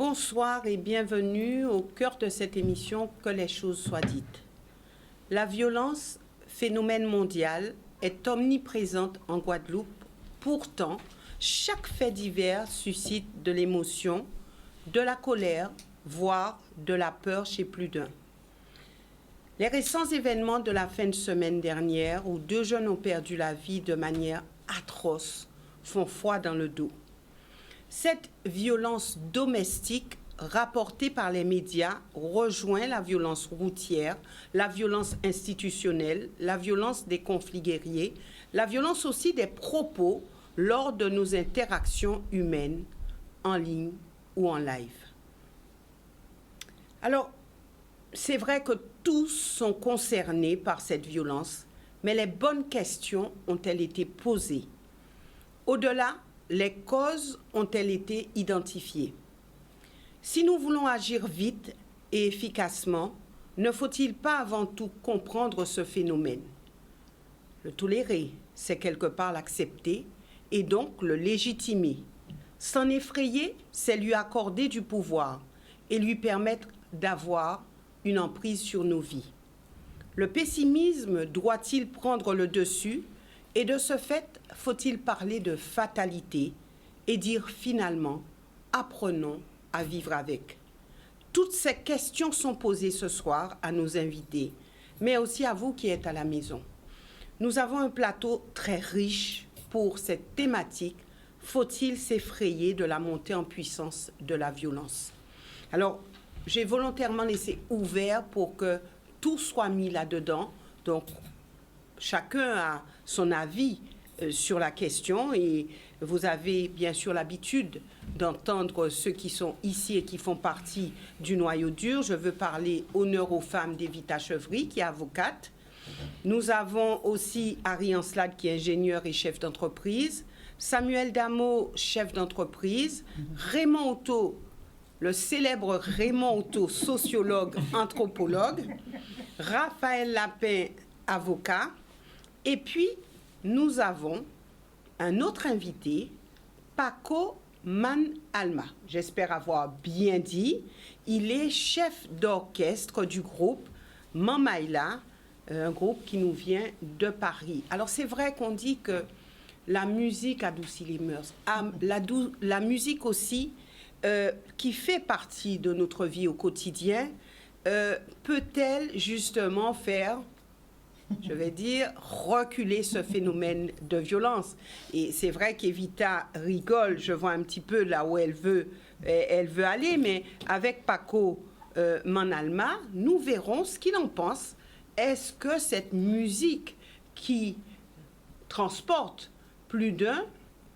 Bonsoir et bienvenue au cœur de cette émission Que les choses soient dites. La violence, phénomène mondial, est omniprésente en Guadeloupe. Pourtant, chaque fait divers suscite de l'émotion, de la colère, voire de la peur chez plus d'un. Les récents événements de la fin de semaine dernière, où 2 jeunes ont perdu la vie de manière atroce, font froid dans le dos. Cette violence domestique rapportée par les médias rejoint la violence routière, la violence institutionnelle, la violence des conflits guerriers, la violence aussi des propos lors de nos interactions humaines, en ligne ou en live. Alors, c'est vrai que tous sont concernés par cette violence, mais les bonnes questions ont-elles été posées? Au-delà, les causes ont-elles été identifiées? Si nous voulons agir vite et efficacement, ne faut-il pas avant tout comprendre ce phénomène? Le tolérer, c'est quelque part l'accepter et donc le légitimer. S'en effrayer, c'est lui accorder du pouvoir et lui permettre d'avoir une emprise sur nos vies. Le pessimisme doit-il prendre le dessus? Et de ce fait, faut-il parler de fatalité et dire finalement, apprenons à vivre avec? Toutes ces questions sont posées ce soir à nos invités, mais aussi à vous qui êtes à la maison. Nous avons un plateau très riche pour cette thématique. Faut-il s'effrayer de la montée en puissance de la violence? Alors, j'ai volontairement laissé ouvert pour que tout soit mis là-dedans. Donc, chacun a son avis sur la question et vous avez bien sûr l'habitude d'entendre ceux qui sont ici et qui font partie du noyau dur. Je veux parler honneur aux femmes d'Evita Chevry, qui est avocate. Nous avons aussi Harry Ancelade, qui est ingénieur et chef d'entreprise. Samuel Damo, chef d'entreprise. Raymond Otto, le célèbre Raymond Otto, sociologue, anthropologue. Raphaël Lapin, avocat. Et puis, nous avons un autre invité, Paco Man-Alma. J'espère avoir bien dit. Il est chef d'orchestre du groupe Mamaïla, un groupe qui nous vient de Paris. Alors, c'est vrai qu'on dit que la musique adoucit les mœurs. La musique aussi, qui fait partie de notre vie au quotidien, peut-elle justement faire, je vais dire, reculer ce phénomène de violence? Et c'est vrai qu'Evita rigole, je vois un petit peu là où elle veut aller, mais avec Paco Man-Alma, nous verrons ce qu'il en pense. Est-ce que cette musique qui transporte plus d'un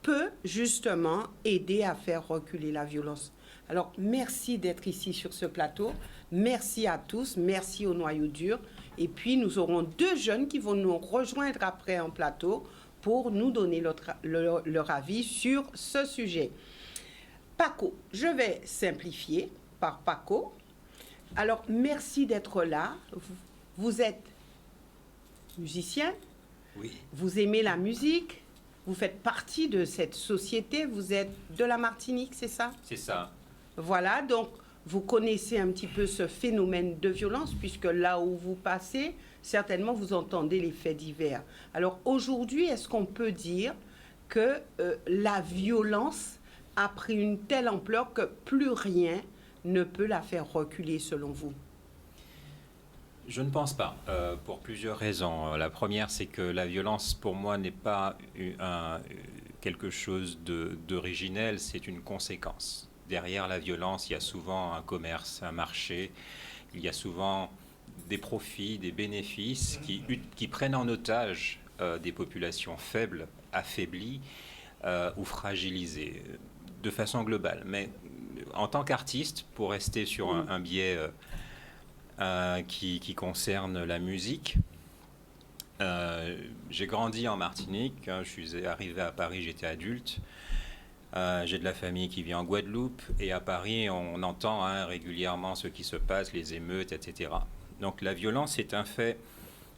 peut justement aider à faire reculer la violence? Alors, merci d'être ici sur ce plateau. Merci à tous. Merci au noyau dur. Et puis, nous aurons 2 jeunes qui vont nous rejoindre après en plateau pour nous donner leur avis sur ce sujet. Paco, je vais simplifier par Paco. Alors, merci d'être là. Vous êtes musicien. Oui. Vous aimez la musique. Vous faites partie de cette société. Vous êtes de la Martinique, c'est ça? C'est ça. Voilà, donc vous connaissez un petit peu ce phénomène de violence, puisque là où vous passez, certainement vous entendez les faits divers. Alors aujourd'hui, est-ce qu'on peut dire que la violence a pris une telle ampleur que plus rien ne peut la faire reculer selon vous? Je ne pense pas, pour plusieurs raisons. La première, c'est que la violence, pour moi, n'est pas quelque chose d'originel, c'est une conséquence. Derrière la violence, il y a souvent un commerce, un marché, il y a souvent des profits, des bénéfices qui prennent en otage des populations faibles, affaiblies ou fragilisées, de façon globale. Mais en tant qu'artiste, pour rester sur un biais qui concerne la musique, j'ai grandi en Martinique, je suis arrivé à Paris, j'étais adulte. J'ai de la famille qui vit en Guadeloupe et à Paris on entend régulièrement ce qui se passe, les émeutes, etc. Donc la violence est un fait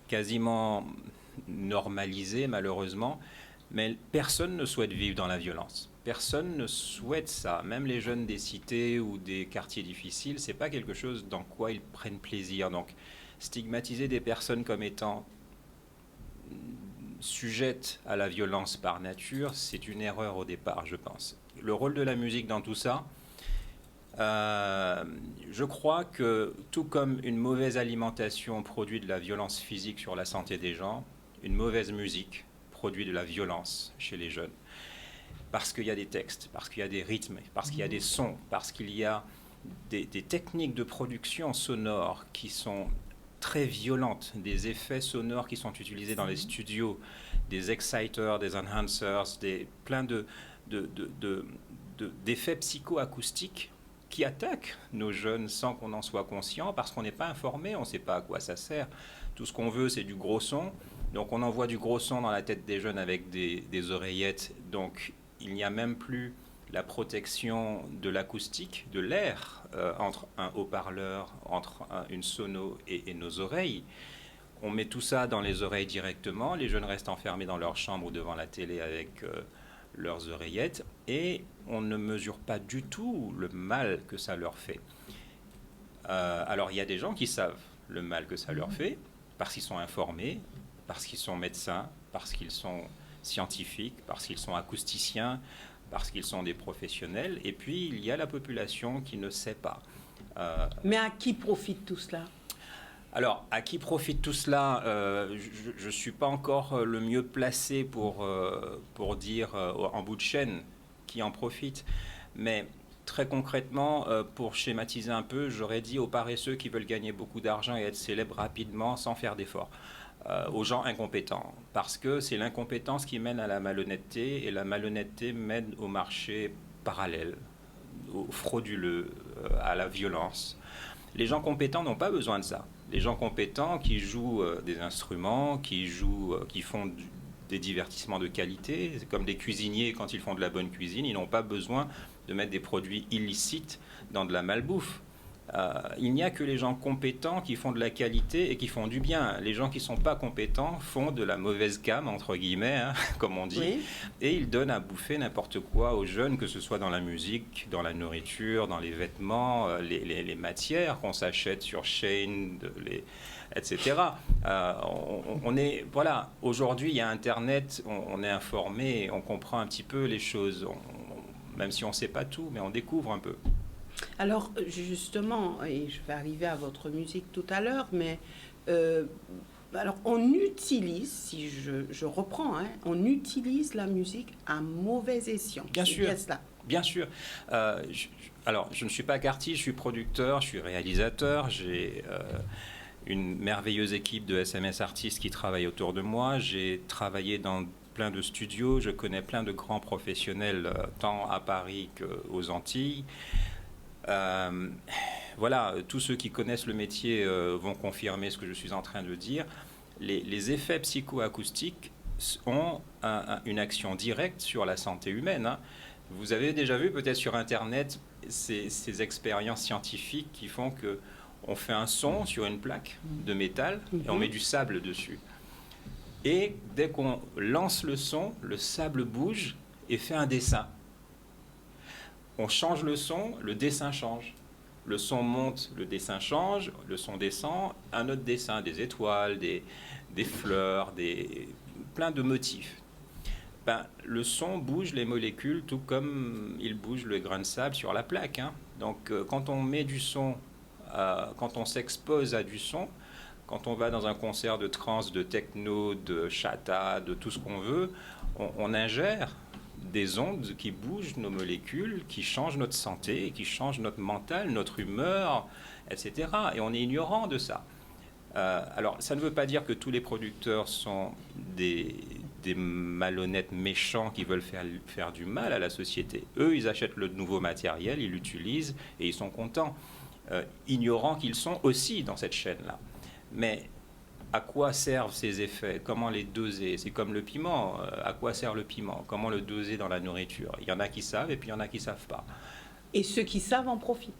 quasiment normalisé malheureusement, mais personne ne souhaite vivre dans la violence. Personne ne souhaite ça. Même les jeunes des cités ou des quartiers difficiles, c'est pas quelque chose dans quoi ils prennent plaisir. Donc, stigmatiser des personnes comme étant sujettes à la violence par nature, c'est une erreur au départ, je pense. Le rôle de la musique dans tout ça, je crois que tout comme une mauvaise alimentation produit de la violence physique sur la santé des gens, une mauvaise musique produit de la violence chez les jeunes. Parce qu'il y a des textes, parce qu'il y a des rythmes, parce qu'il y a des sons, parce qu'il y a des techniques de production sonore qui sont très violentes, des effets sonores qui sont utilisés dans les studios, des exciters, des enhancers, plein d'effets psychoacoustiques qui attaquent nos jeunes sans qu'on en soit conscient, parce qu'on n'est pas informé, on ne sait pas à quoi ça sert. Tout ce qu'on veut, c'est du gros son. Donc on envoie du gros son dans la tête des jeunes avec des oreillettes. Donc il n'y a même plus la protection de l'acoustique, de l'air, entre un haut-parleur, entre une sono et nos oreilles. On met tout ça dans les oreilles directement. Les jeunes restent enfermés dans leur chambre ou devant la télé avec leurs oreillettes. Et on ne mesure pas du tout le mal que ça leur fait. Alors il y a des gens qui savent le mal que ça leur fait, parce qu'ils sont informés, parce qu'ils sont médecins, parce qu'ils sont scientifiques, parce qu'ils sont acousticiens, parce qu'ils sont des professionnels. Et puis, il y a la population qui ne sait pas. Mais à qui profite tout cela ? Alors, à qui profite tout cela ? Je ne suis pas encore le mieux placé pour dire en bout de chaîne qui en profite. Mais très concrètement, pour schématiser un peu, j'aurais dit aux paresseux qui veulent gagner beaucoup d'argent et être célèbres rapidement sans faire d'efforts. Aux gens incompétents, parce que c'est l'incompétence qui mène à la malhonnêteté, et la malhonnêteté mène au marché parallèle, au frauduleux, à la violence. Les gens compétents n'ont pas besoin de ça. Les gens compétents qui jouent des instruments, qui font des divertissements de qualité, comme des cuisiniers quand ils font de la bonne cuisine, ils n'ont pas besoin de mettre des produits illicites dans de la malbouffe. Il n'y a que les gens compétents qui font de la qualité et qui font du bien. Les gens qui ne sont pas compétents font de la mauvaise cam, entre guillemets, hein, comme on dit, oui. Et ils donnent à bouffer n'importe quoi aux jeunes, que ce soit dans la musique, dans la nourriture, dans les vêtements, les matières qu'on s'achète sur Shein, etc. Voilà, aujourd'hui, il y a Internet, on est informé, on comprend un petit peu les choses, même si on ne sait pas tout, mais on découvre un peu. Alors, justement, et je vais arriver à votre musique tout à l'heure, mais alors on utilise, si je reprends, hein, on utilise la musique à mauvais escient. Bien sûr, bien sûr. Alors, je ne suis pas artiste, je suis producteur, je suis réalisateur, j'ai une merveilleuse équipe de SMS artistes qui travaille autour de moi, j'ai travaillé dans plein de studios, je connais plein de grands professionnels, tant à Paris qu'aux Antilles. Voilà, tous ceux qui connaissent le métier vont confirmer ce que je suis en train de dire. Les effets psychoacoustiques ont une action directe sur la santé humaine. Hein. Vous avez déjà vu peut-être sur Internet ces expériences scientifiques qui font qu'on fait un son sur une plaque de métal et on met du sable dessus. Et dès qu'on lance le son, le sable bouge et fait un dessin. On change le son, le dessin change. Le son monte, le dessin change, le son descend, un autre dessin, des étoiles, des fleurs, plein de motifs. Le son bouge les molécules tout comme il bouge le grain de sable sur la plaque. Hein. Donc quand on met du son, quand on s'expose à du son, quand on va dans un concert de trance, de techno, de chata, de tout ce qu'on veut, on ingère des ondes qui bougent nos molécules, qui changent notre santé, qui changent notre mental, notre humeur, etc. Et on est ignorant de ça. Alors, ça ne veut pas dire que tous les producteurs sont des malhonnêtes méchants qui veulent faire du mal à la société. Eux, ils achètent le nouveau matériel, ils l'utilisent et ils sont contents, ignorant qu'ils sont aussi dans cette chaîne-là. Mais à quoi servent ces effets? Comment les doser? C'est comme le piment. À quoi sert le piment? Comment le doser dans la nourriture? Il y en a qui savent et puis il y en a qui ne savent pas. Et ceux qui savent en profitent?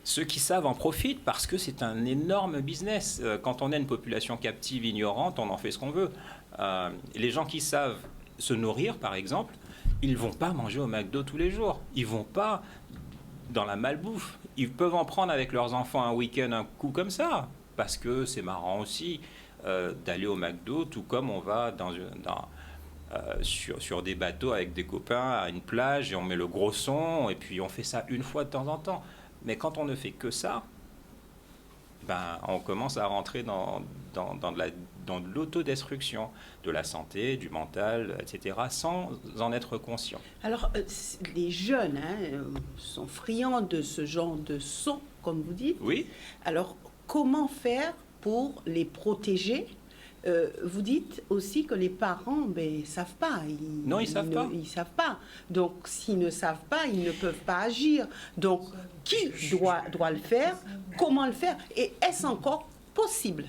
Ceux qui savent en profitent parce que c'est un énorme business. Quand on a une population captive, ignorante, on en fait ce qu'on veut. Les gens qui savent se nourrir, par exemple, ils ne vont pas manger au McDo tous les jours. Ils ne vont pas dans la malbouffe. Ils peuvent en prendre avec leurs enfants un week-end, un coup comme ça, parce que c'est marrant aussi d'aller au McDo, tout comme on va sur des bateaux avec des copains à une plage et on met le gros son et puis on fait ça une fois de temps en temps. Mais quand on ne fait que ça, ben, on commence à rentrer dans de l'autodestruction de la santé, du mental, etc., sans en être conscient. Alors, les jeunes sont friands de ce genre de son, comme vous dites. Oui. Alors, comment faire pour les protéger? Vous dites aussi que les parents ne savent pas. Non, ils savent pas. Ils savent pas. Donc, s'ils ne savent pas, ils ne peuvent pas agir. Donc, qui doit le faire? Comment le faire? Et est-ce encore possible?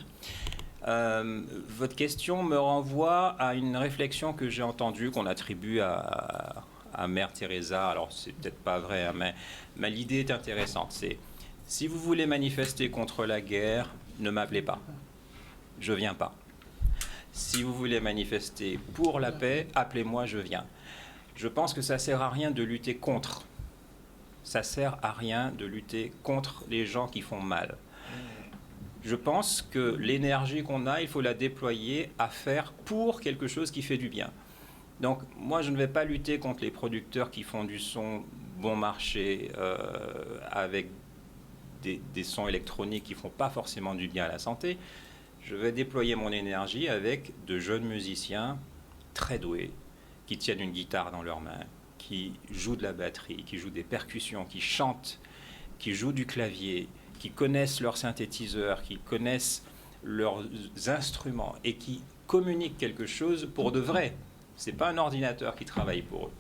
Votre question me renvoie à une réflexion que j'ai entendue, qu'on attribue à Mère Teresa. Alors, c'est peut-être pas vrai, hein, mais l'idée est intéressante. C'est, si vous voulez manifester contre la guerre, ne m'appelez pas. Je viens pas. Si vous voulez manifester pour la paix, appelez-moi, je viens. Je pense que ça sert à rien de lutter contre. Ça sert à rien de lutter contre les gens qui font mal. Je pense que l'énergie qu'on a, il faut la déployer à faire pour quelque chose qui fait du bien. Donc, moi, je ne vais pas lutter contre les producteurs qui font du son bon marché avec des sons électroniques qui ne font pas forcément du bien à la santé. Je vais déployer mon énergie avec de jeunes musiciens très doués, qui tiennent une guitare dans leurs mains, qui jouent de la batterie, qui jouent des percussions, qui chantent, qui jouent du clavier, qui connaissent leurs synthétiseurs, qui connaissent leurs instruments et qui communiquent quelque chose pour de vrai. Ce n'est pas un ordinateur qui travaille pour eux.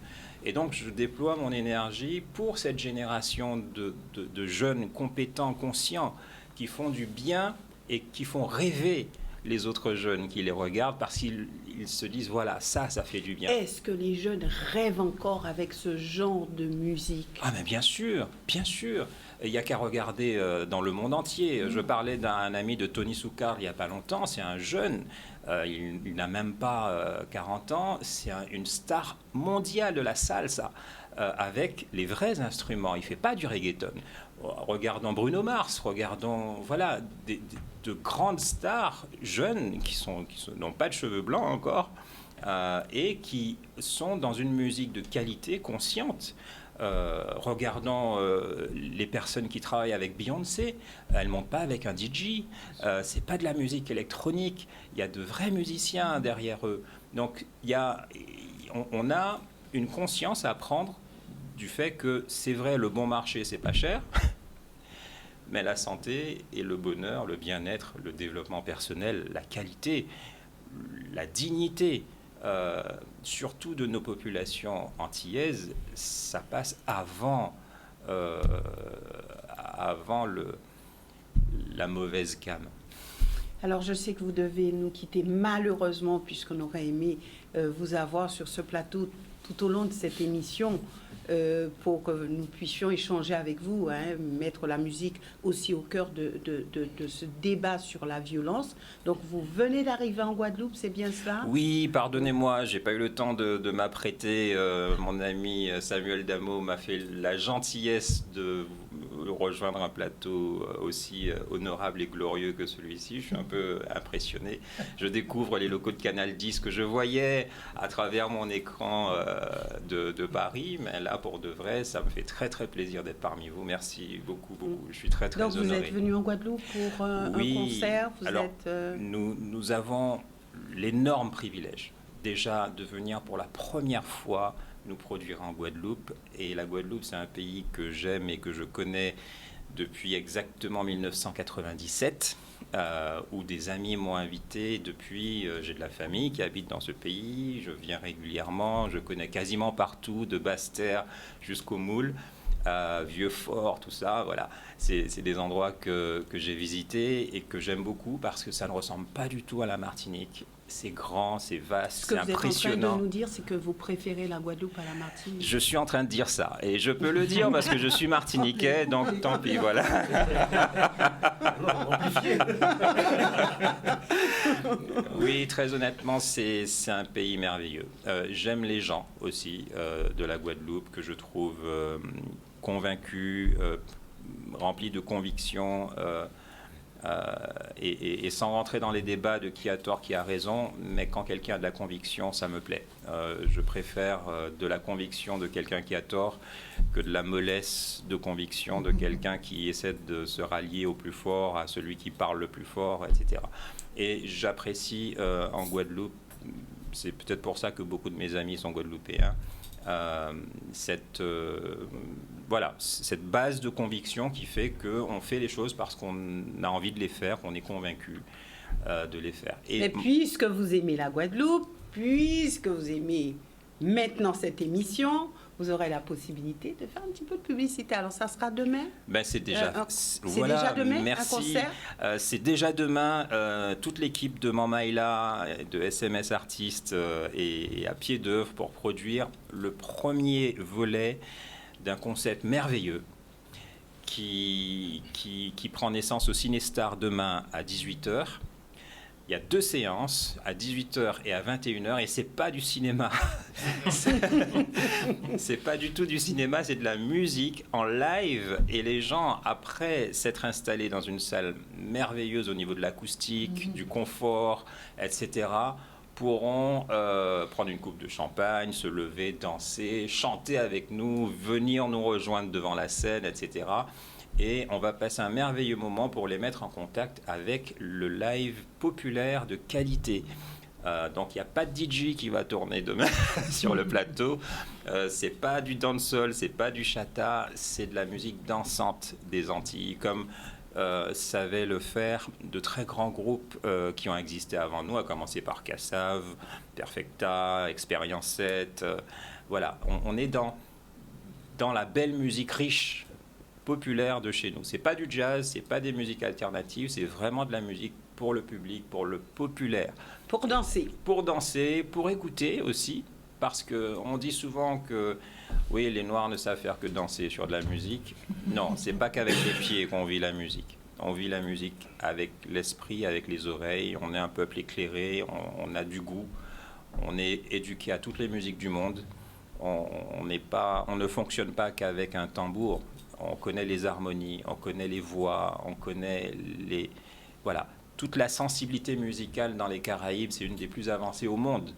Et donc, je déploie mon énergie pour cette génération de jeunes compétents, conscients, qui font du bien et qui font rêver les autres jeunes qui les regardent parce qu'ils se disent, voilà, ça fait du bien. Est-ce que les jeunes rêvent encore avec ce genre de musique? Ah, mais bien sûr, bien sûr. Il n'y a qu'à regarder dans le monde entier. Je parlais d'un ami de Tony Soukar il n'y a pas longtemps, c'est un jeune, il n'a même pas 40 ans, c'est une star mondiale de la salsa, avec les vrais instruments, il ne fait pas du reggaeton. Regardons Bruno Mars, regardons voilà, de grandes stars jeunes qui n'ont pas de cheveux blancs encore et qui sont dans une musique de qualité consciente. Regardons les personnes qui travaillent avec Beyoncé, elles ne montent pas avec un DJ, c'est pas de la musique électronique, il y a de vrais musiciens derrière eux. Donc on a une conscience à prendre du fait que c'est vrai, le bon marché c'est pas cher, mais la santé et le bonheur, le bien-être, le développement personnel, la qualité, la dignité, surtout de nos populations antillaises, ça passe avant la mauvaise cam. Alors, je sais que vous devez nous quitter malheureusement, puisqu'on aurait aimé vous avoir sur ce plateau tout au long de cette émission pour que nous puissions échanger avec vous, mettre la musique aussi au cœur de ce débat sur la violence. Donc, vous venez d'arriver en Guadeloupe, c'est bien cela? Oui, pardonnez-moi, j'ai pas eu le temps de m'apprêter. Mon ami Samuel Damo m'a fait la gentillesse de rejoindre un plateau aussi honorable et glorieux que celui-ci. Je suis un peu impressionné. Je découvre les locaux de Canal 10 que je voyais à travers mon écran de Paris, mais là, pour de vrai, ça me fait très très plaisir d'être parmi vous. Merci beaucoup, beaucoup. Je suis très très honoré. Donc vous êtes venu en Guadeloupe pour un concert? Nous avons l'énorme privilège déjà de venir pour la première fois nous produire en Guadeloupe. Et la Guadeloupe, c'est un pays que j'aime et que je connais depuis exactement 1997. Où des amis m'ont invité. Depuis, j'ai de la famille qui habite dans ce pays, je viens régulièrement, je connais quasiment partout, de Basse-Terre jusqu'au Moule, Vieux-Fort, tout ça, voilà. C'est des endroits que j'ai visités et que j'aime beaucoup parce que ça ne ressemble pas du tout à la Martinique. c'est grand, c'est vaste, Ce que c'est vous êtes impressionnant. en train de nous dire, c'est que vous préférez la Guadeloupe à la Martinique. Je suis en train de dire ça, et je peux le dire parce que je suis martiniquais, donc tant pis, voilà. Oui, très honnêtement, c'est un pays merveilleux. J'aime les gens aussi de la Guadeloupe, que je trouve convaincus, remplis de convictions, et sans rentrer dans les débats de qui a tort, qui a raison, mais quand quelqu'un a de la conviction, ça me plaît. Je préfère de la conviction de quelqu'un qui a tort que de la mollesse de conviction de quelqu'un qui essaie de se rallier au plus fort, à celui qui parle le plus fort, etc. Et j'apprécie en Guadeloupe, c'est peut-être pour ça que beaucoup de mes amis sont guadeloupéens, cette base de conviction qui fait qu'on fait les choses parce qu'on a envie de les faire, qu'on est convaincu de les faire. Et puisque vous aimez la Guadeloupe, puisque vous aimez maintenant cette émission, vous aurez la possibilité de faire un petit peu de publicité. Alors, ça sera demain? C'est déjà, déjà demain, merci. Un concert? C'est déjà demain. Toute l'équipe de Mamaïla, de SMS Artistes, est à pied d'œuvre pour produire le premier volet d'un concept merveilleux qui prend naissance au Cinestar demain à 18h. Il y a 2 séances, à 18h et à 21h, et c'est pas du cinéma. C'est pas du tout du cinéma, c'est de la musique en live. Et les gens, après s'être installés dans une salle merveilleuse au niveau de l'acoustique, du confort, etc., pourront prendre une coupe de champagne, se lever, danser, chanter avec nous, venir nous rejoindre devant la scène, etc. Et on va passer un merveilleux moment pour les mettre en contact avec le live populaire de qualité. Donc il n'y a pas de DJ qui va tourner demain sur le plateau. C'est pas du dancehall, c'est pas du chata, c'est de la musique dansante des Antilles, comme savaient le faire de très grands groupes qui ont existé avant nous, à commencer par Kassav, Perfecta, Expérience 7. Voilà, on est dans la belle musique riche, populaire de chez nous. C'est pas du jazz, c'est pas des musiques alternatives, c'est vraiment de la musique pour le public, pour le populaire. Pour danser. Pour danser, pour écouter aussi, parce qu'on dit souvent que oui, les Noirs ne savent faire que danser sur de la musique. Non, c'est pas qu'avec les pieds qu'on vit la musique. On vit la musique avec l'esprit, avec les oreilles. On est un peuple éclairé, on a du goût, on est éduqué à toutes les musiques du monde. On ne fonctionne pas qu'avec un tambour. On connaît les harmonies, on connaît les voix, on connaît toute la sensibilité musicale dans les Caraïbes, c'est une des plus avancées au monde.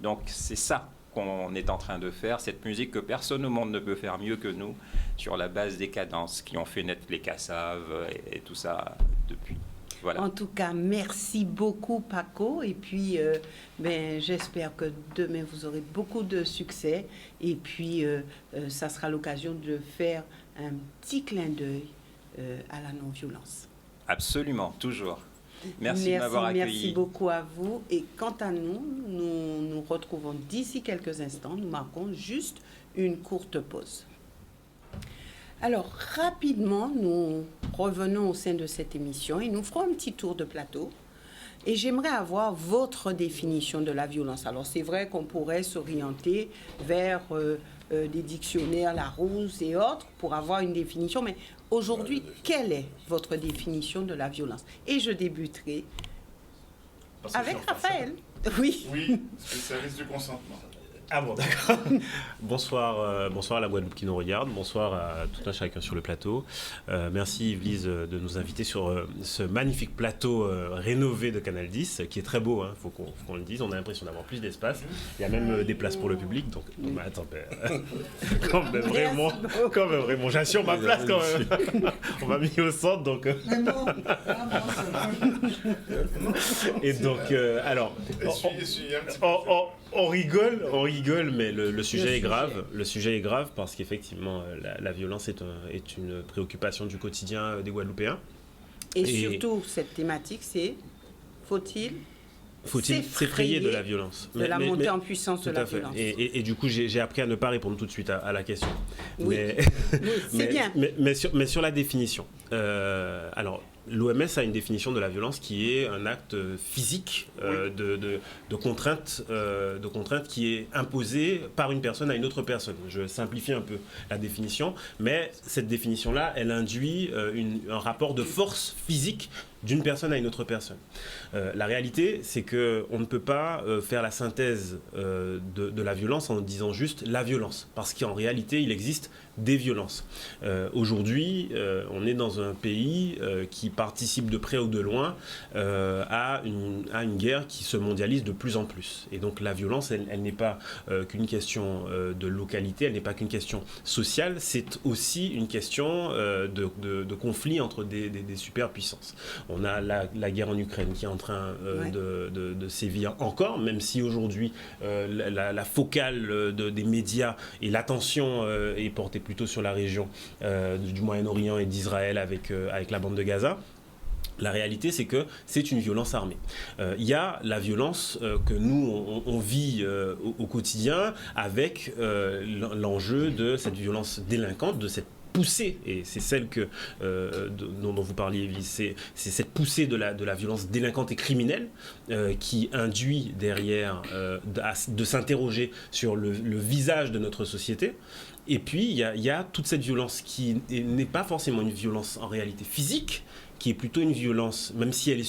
Donc c'est ça qu'on est en train de faire, cette musique que personne au monde ne peut faire mieux que nous, sur la base des cadences qui ont fait naître les Kassav et tout ça depuis. Voilà. En tout cas, merci beaucoup Paco, et puis j'espère que demain vous aurez beaucoup de succès, et puis ça sera l'occasion de faire un petit clin d'œil à la non-violence. Absolument, toujours. Merci de m'avoir accueilli. Merci beaucoup à vous, et quant à nous, nous retrouvons d'ici quelques instants. Nous marquons juste une courte pause. Alors, rapidement, nous revenons au sein de cette émission et nous ferons un petit tour de plateau. Et j'aimerais avoir votre définition de la violence. Alors, c'est vrai qu'on pourrait s'orienter vers des dictionnaires Larousse et autres pour avoir une définition. Mais aujourd'hui, quelle est votre définition de la violence? Et je débuterai avec Raphaël. Oui. Oui, spécialiste du consentement. Ah bon, d'accord. Bonsoir à la Guadeloupe qui nous regarde, bonsoir à tout un chacun sur le plateau. Merci Yves-Lise de nous inviter sur ce magnifique plateau rénové de Canal 10, qui est très beau, hein, faut qu'on le dise. On a l'impression d'avoir plus d'espace. Il y a même des places pour le public, donc attends, quand même vraiment, j'assure ma place quand même. On m'a mis au centre, donc. Et donc, alors. On rigole, mais le sujet est grave. Le sujet est grave parce qu'effectivement, la violence est une préoccupation du quotidien des Guadeloupéens. Et surtout, cette thématique, c'est faut-il s'effrayer de la violence, de la montée en puissance de la violence. Et du coup, j'ai appris à ne pas répondre tout de suite à la question. Oui, c'est bien. Mais sur la définition, alors, l'OMS a une définition de la violence qui est un acte physique de contrainte qui est imposé par une personne à une autre personne. Je simplifie un peu la définition, mais cette définition-là, elle induit un rapport de force physique d'une personne à une autre personne. La réalité, c'est qu'on ne peut pas faire la synthèse de la violence en disant juste la violence, parce qu'en réalité, il existe des violences. Aujourd'hui, on est dans un pays qui participe de près ou de loin à une guerre qui se mondialise de plus en plus. Et donc la violence, elle n'est pas qu'une question de localité, elle n'est pas qu'une question sociale, c'est aussi une question de conflit entre des superpuissances. On a la guerre en Ukraine qui est en train de sévir encore, même si aujourd'hui la focale des médias et l'attention est portée plutôt sur la région du Moyen-Orient et d'Israël avec la bande de Gaza. La réalité, c'est que c'est une violence armée. Il y a la violence que nous, on vit au quotidien avec l'enjeu de cette violence délinquante, de cette poussée, et c'est celle dont vous parliez, Evelyse, c'est cette poussée de la violence délinquante et criminelle qui induit derrière de s'interroger sur le visage de notre société. Et puis, il y a toute cette violence qui n'est pas forcément une violence en réalité physique, qui est plutôt une violence, même si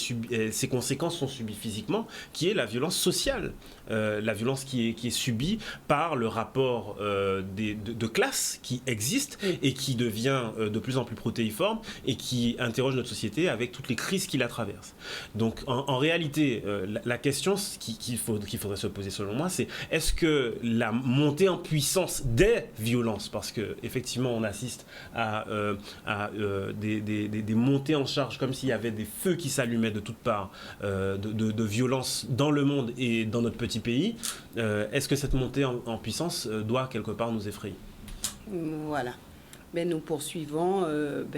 ses conséquences sont subies physiquement, qui est la violence sociale. La violence qui est subie par le rapport de classe qui existe et qui devient de plus en plus protéiforme et qui interroge notre société avec toutes les crises qui la traversent. Donc en réalité, la question qu'il faudrait se poser selon moi, c'est est-ce que la montée en puissance des violences, parce qu'effectivement on assiste à des montées en charge comme s'il y avait des feux qui s'allumaient de toutes parts de violence dans le monde et dans notre petit pays, est-ce que cette montée en puissance doit quelque part nous effrayer? Voilà. Ben, nous poursuivons.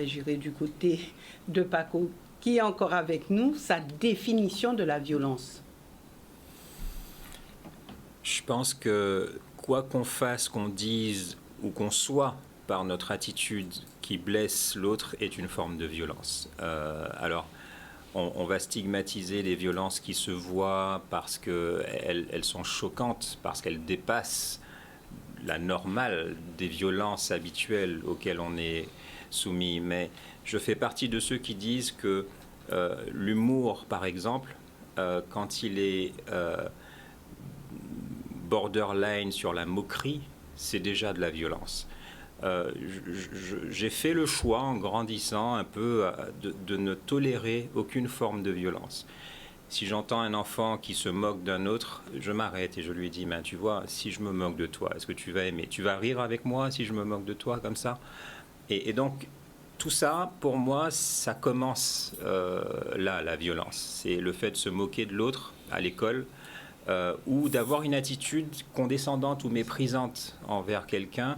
J'irai du côté de Paco, qui est encore avec nous, sa définition de la violence. Je pense que quoi qu'on fasse, qu'on dise ou qu'on soit par notre attitude qui blesse l'autre est une forme de violence. Alors, on va stigmatiser les violences qui se voient parce qu'elles sont choquantes, parce qu'elles dépassent la normale des violences habituelles auxquelles on est soumis. Mais je fais partie de ceux qui disent que l'humour, par exemple, quand il est borderline sur la moquerie, c'est déjà de la violence. J'ai fait le choix en grandissant un peu de ne tolérer aucune forme de violence. Si j'entends un enfant qui se moque d'un autre, je m'arrête et je lui dis, tu vois, si je me moque de toi, est-ce que tu vas aimer? Tu vas rire avec moi si je me moque de toi comme ça? Et donc, tout ça, pour moi, ça commence là, la violence. C'est le fait de se moquer de l'autre à l'école ou d'avoir une attitude condescendante ou méprisante envers quelqu'un.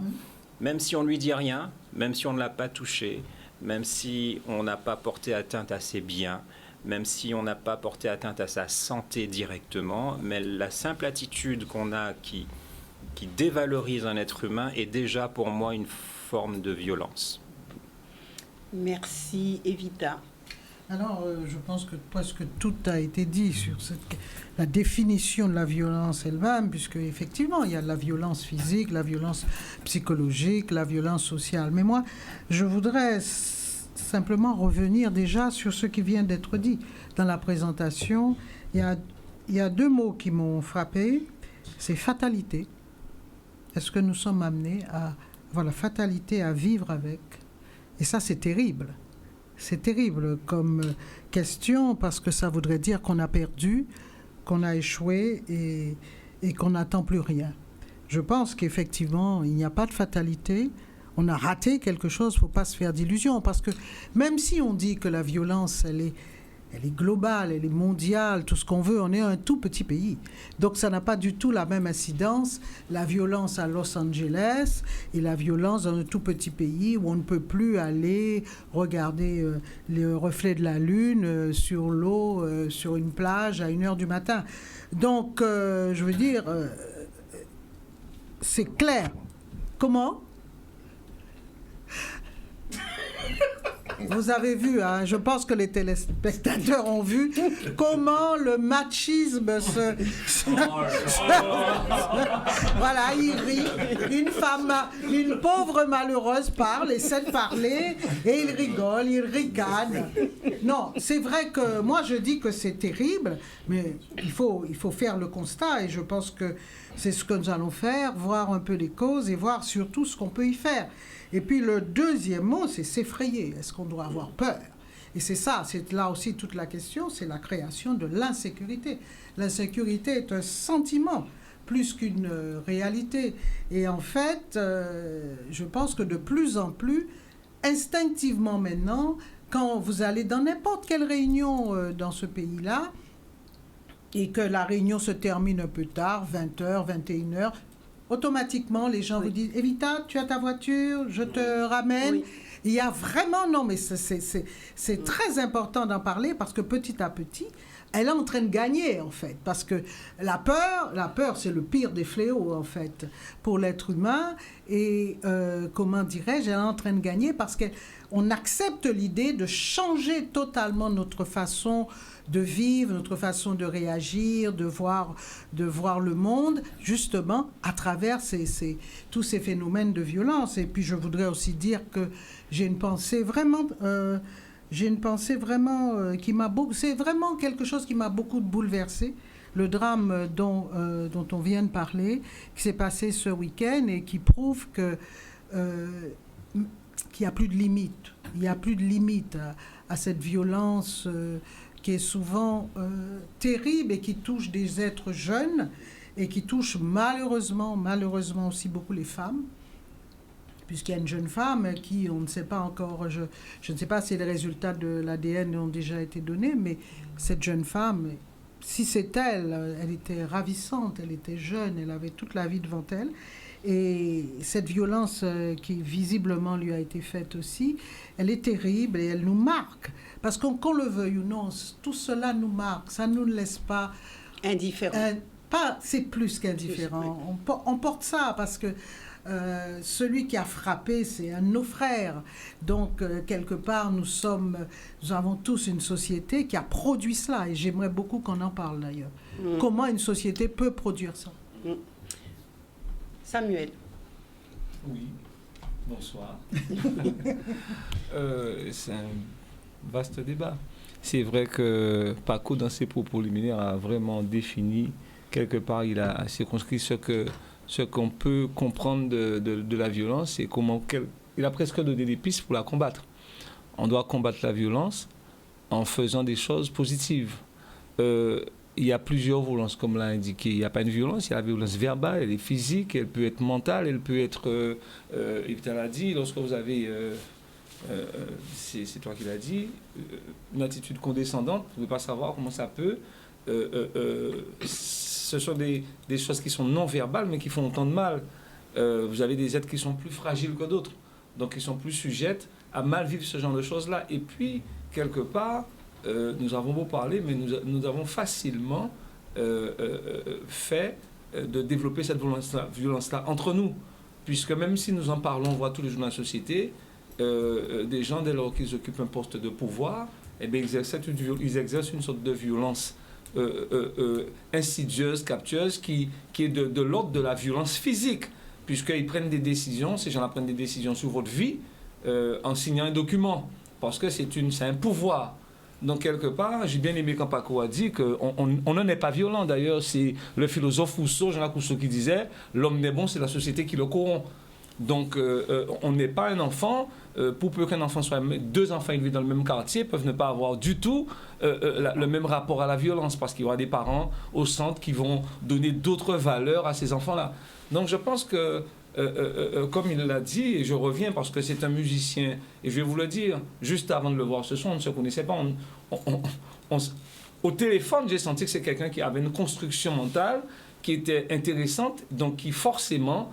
Même si on ne lui dit rien, même si on ne l'a pas touché, même si on n'a pas porté atteinte à ses biens, même si on n'a pas porté atteinte à sa santé directement, mais la simple attitude qu'on a qui dévalorise un être humain est déjà pour moi une forme de violence. Merci, Evita. Alors, je pense que presque tout a été dit sur la définition de la violence elle-même, puisque effectivement, il y a la violence physique, la violence psychologique, la violence sociale. Mais moi, je voudrais simplement revenir déjà sur ce qui vient d'être dit. Dans la présentation, il y a deux mots qui m'ont frappé. C'est fatalité. Est-ce que nous sommes amenés à avoir la fatalité à vivre avec? Et ça, c'est terrible. C'est terrible comme question parce que ça voudrait dire qu'on a perdu, qu'on a échoué et qu'on n'attend plus rien. Je pense qu'effectivement, il n'y a pas de fatalité. On a raté quelque chose, il ne faut pas se faire d'illusions. Parce que même si on dit que la violence, elle est globale, elle est mondiale, tout ce qu'on veut, on est un tout petit pays. Donc ça n'a pas du tout la même incidence, la violence à Los Angeles et la violence dans un tout petit pays où on ne peut plus aller regarder les reflets de la lune sur l'eau, sur une plage à 1h du matin. Donc, je veux dire, c'est clair. Comment ? Vous avez vu, hein, je pense que les téléspectateurs ont vu comment le machisme voilà, il rit. Une pauvre malheureuse parle, essaie de parler, et il rigole, il ricane. Non, c'est vrai que moi je dis que c'est terrible, mais il faut faire le constat, et je pense que c'est ce que nous allons faire, voir un peu les causes et voir surtout ce qu'on peut y faire. Et puis le deuxième mot, c'est s'effrayer. Est-ce qu'on doit avoir peur? Et c'est ça, c'est là aussi toute la question, c'est la création de l'insécurité. L'insécurité est un sentiment plus qu'une réalité. Et en fait, je pense que de plus en plus, instinctivement maintenant, quand vous allez dans n'importe quelle réunion dans ce pays-là, et que la réunion se termine un peu tard, 20h, 21h, automatiquement, les gens vous disent « Evita, tu as ta voiture, je te ramène ». Il y a vraiment... Non, mais c'est très important d'en parler parce que petit à petit, elle est en train de gagner, en fait. Parce que la peur, c'est le pire des fléaux, en fait, pour l'être humain. Et, comment dirais-je, elle est en train de gagner parce qu'on accepte l'idée de changer totalement notre façon de vivre, notre façon de réagir, de voir le monde, justement, à travers tous ces phénomènes de violence. Et puis, je voudrais aussi dire que j'ai une pensée vraiment qui m'a beaucoup... C'est vraiment quelque chose qui m'a beaucoup bouleversée. Le drame dont on vient de parler, qui s'est passé ce week-end et qui prouve qu'il n'y a plus de limite. Il n'y a plus de limite à cette violence qui est souvent terrible et qui touche des êtres jeunes et qui touche malheureusement aussi beaucoup les femmes. Puisqu'il y a une jeune femme qui, on ne sait pas encore, je ne sais pas si les résultats de l'ADN ont déjà été donnés, mais cette jeune femme, si c'est elle, elle était ravissante, elle était jeune, elle avait toute la vie devant elle. Et cette violence qui visiblement lui a été faite aussi, elle est terrible et elle nous marque. Parce qu'on le veuille ou non, tout cela nous marque, ça ne nous laisse pas... Indifférents. C'est plus qu'indifférent. On porte ça parce que celui qui a frappé, c'est un de nos frères. Donc, quelque part, nous avons tous une société qui a produit cela. Et j'aimerais beaucoup qu'on en parle d'ailleurs. Comment une société peut produire ça? Samuel. Oui, bonsoir. C'est un vaste débat. C'est vrai que Paco, dans ses propos liminaires, a vraiment défini, quelque part, il a circonscrit ce qu'on peut comprendre de la violence et comment il a presque donné des pistes pour la combattre. On doit combattre la violence en faisant des choses positives. Il y a plusieurs violences, comme l'a indiqué. Il n'y a pas une violence, il y a la violence verbale, elle est physique, elle peut être mentale, elle peut être... Evita l'a dit, lorsque vous avez... c'est toi qui l'as dit, une attitude condescendante, vous ne pouvez pas savoir comment ça peut... ce sont des choses qui sont non verbales, mais qui font autant de mal. Vous avez des êtres qui sont plus fragiles que d'autres, donc ils sont plus sujettes à mal vivre ce genre de choses-là. Et puis, quelque part... nous avons beau parler, mais nous avons facilement fait de développer cette violence-là entre nous. Puisque même si nous en parlons, on voit tous les jours dans la société, des gens, dès lors qu'ils occupent un poste de pouvoir, eh bien, ils exercent une sorte de violence insidieuse, captieuse, qui est de l'ordre de la violence physique. Puisqu'ils prennent des décisions, ces gens-là prennent des décisions sur votre vie en signant un document. Parce que c'est un pouvoir. Donc, quelque part, j'ai bien aimé quand Paco a dit qu'on n'en est pas violent. D'ailleurs, c'est le philosophe Rousseau, Jean-Jacques Rousseau, qui disait « L'homme n'est bon, c'est la société qui le corrompt ». Donc, on n'est pas un enfant. Pour peu qu'un enfant soit... Deux enfants élevés dans le même quartier peuvent ne pas avoir du tout le même rapport à la violence, parce qu'il y aura des parents au centre qui vont donner d'autres valeurs à ces enfants-là. Donc, je pense que... comme il l'a dit, et je reviens parce que c'est un musicien, et je vais vous le dire, juste avant de le voir ce soir, on ne se connaissait pas. Au téléphone, j'ai senti que c'est quelqu'un qui avait une construction mentale qui était intéressante, donc qui forcément,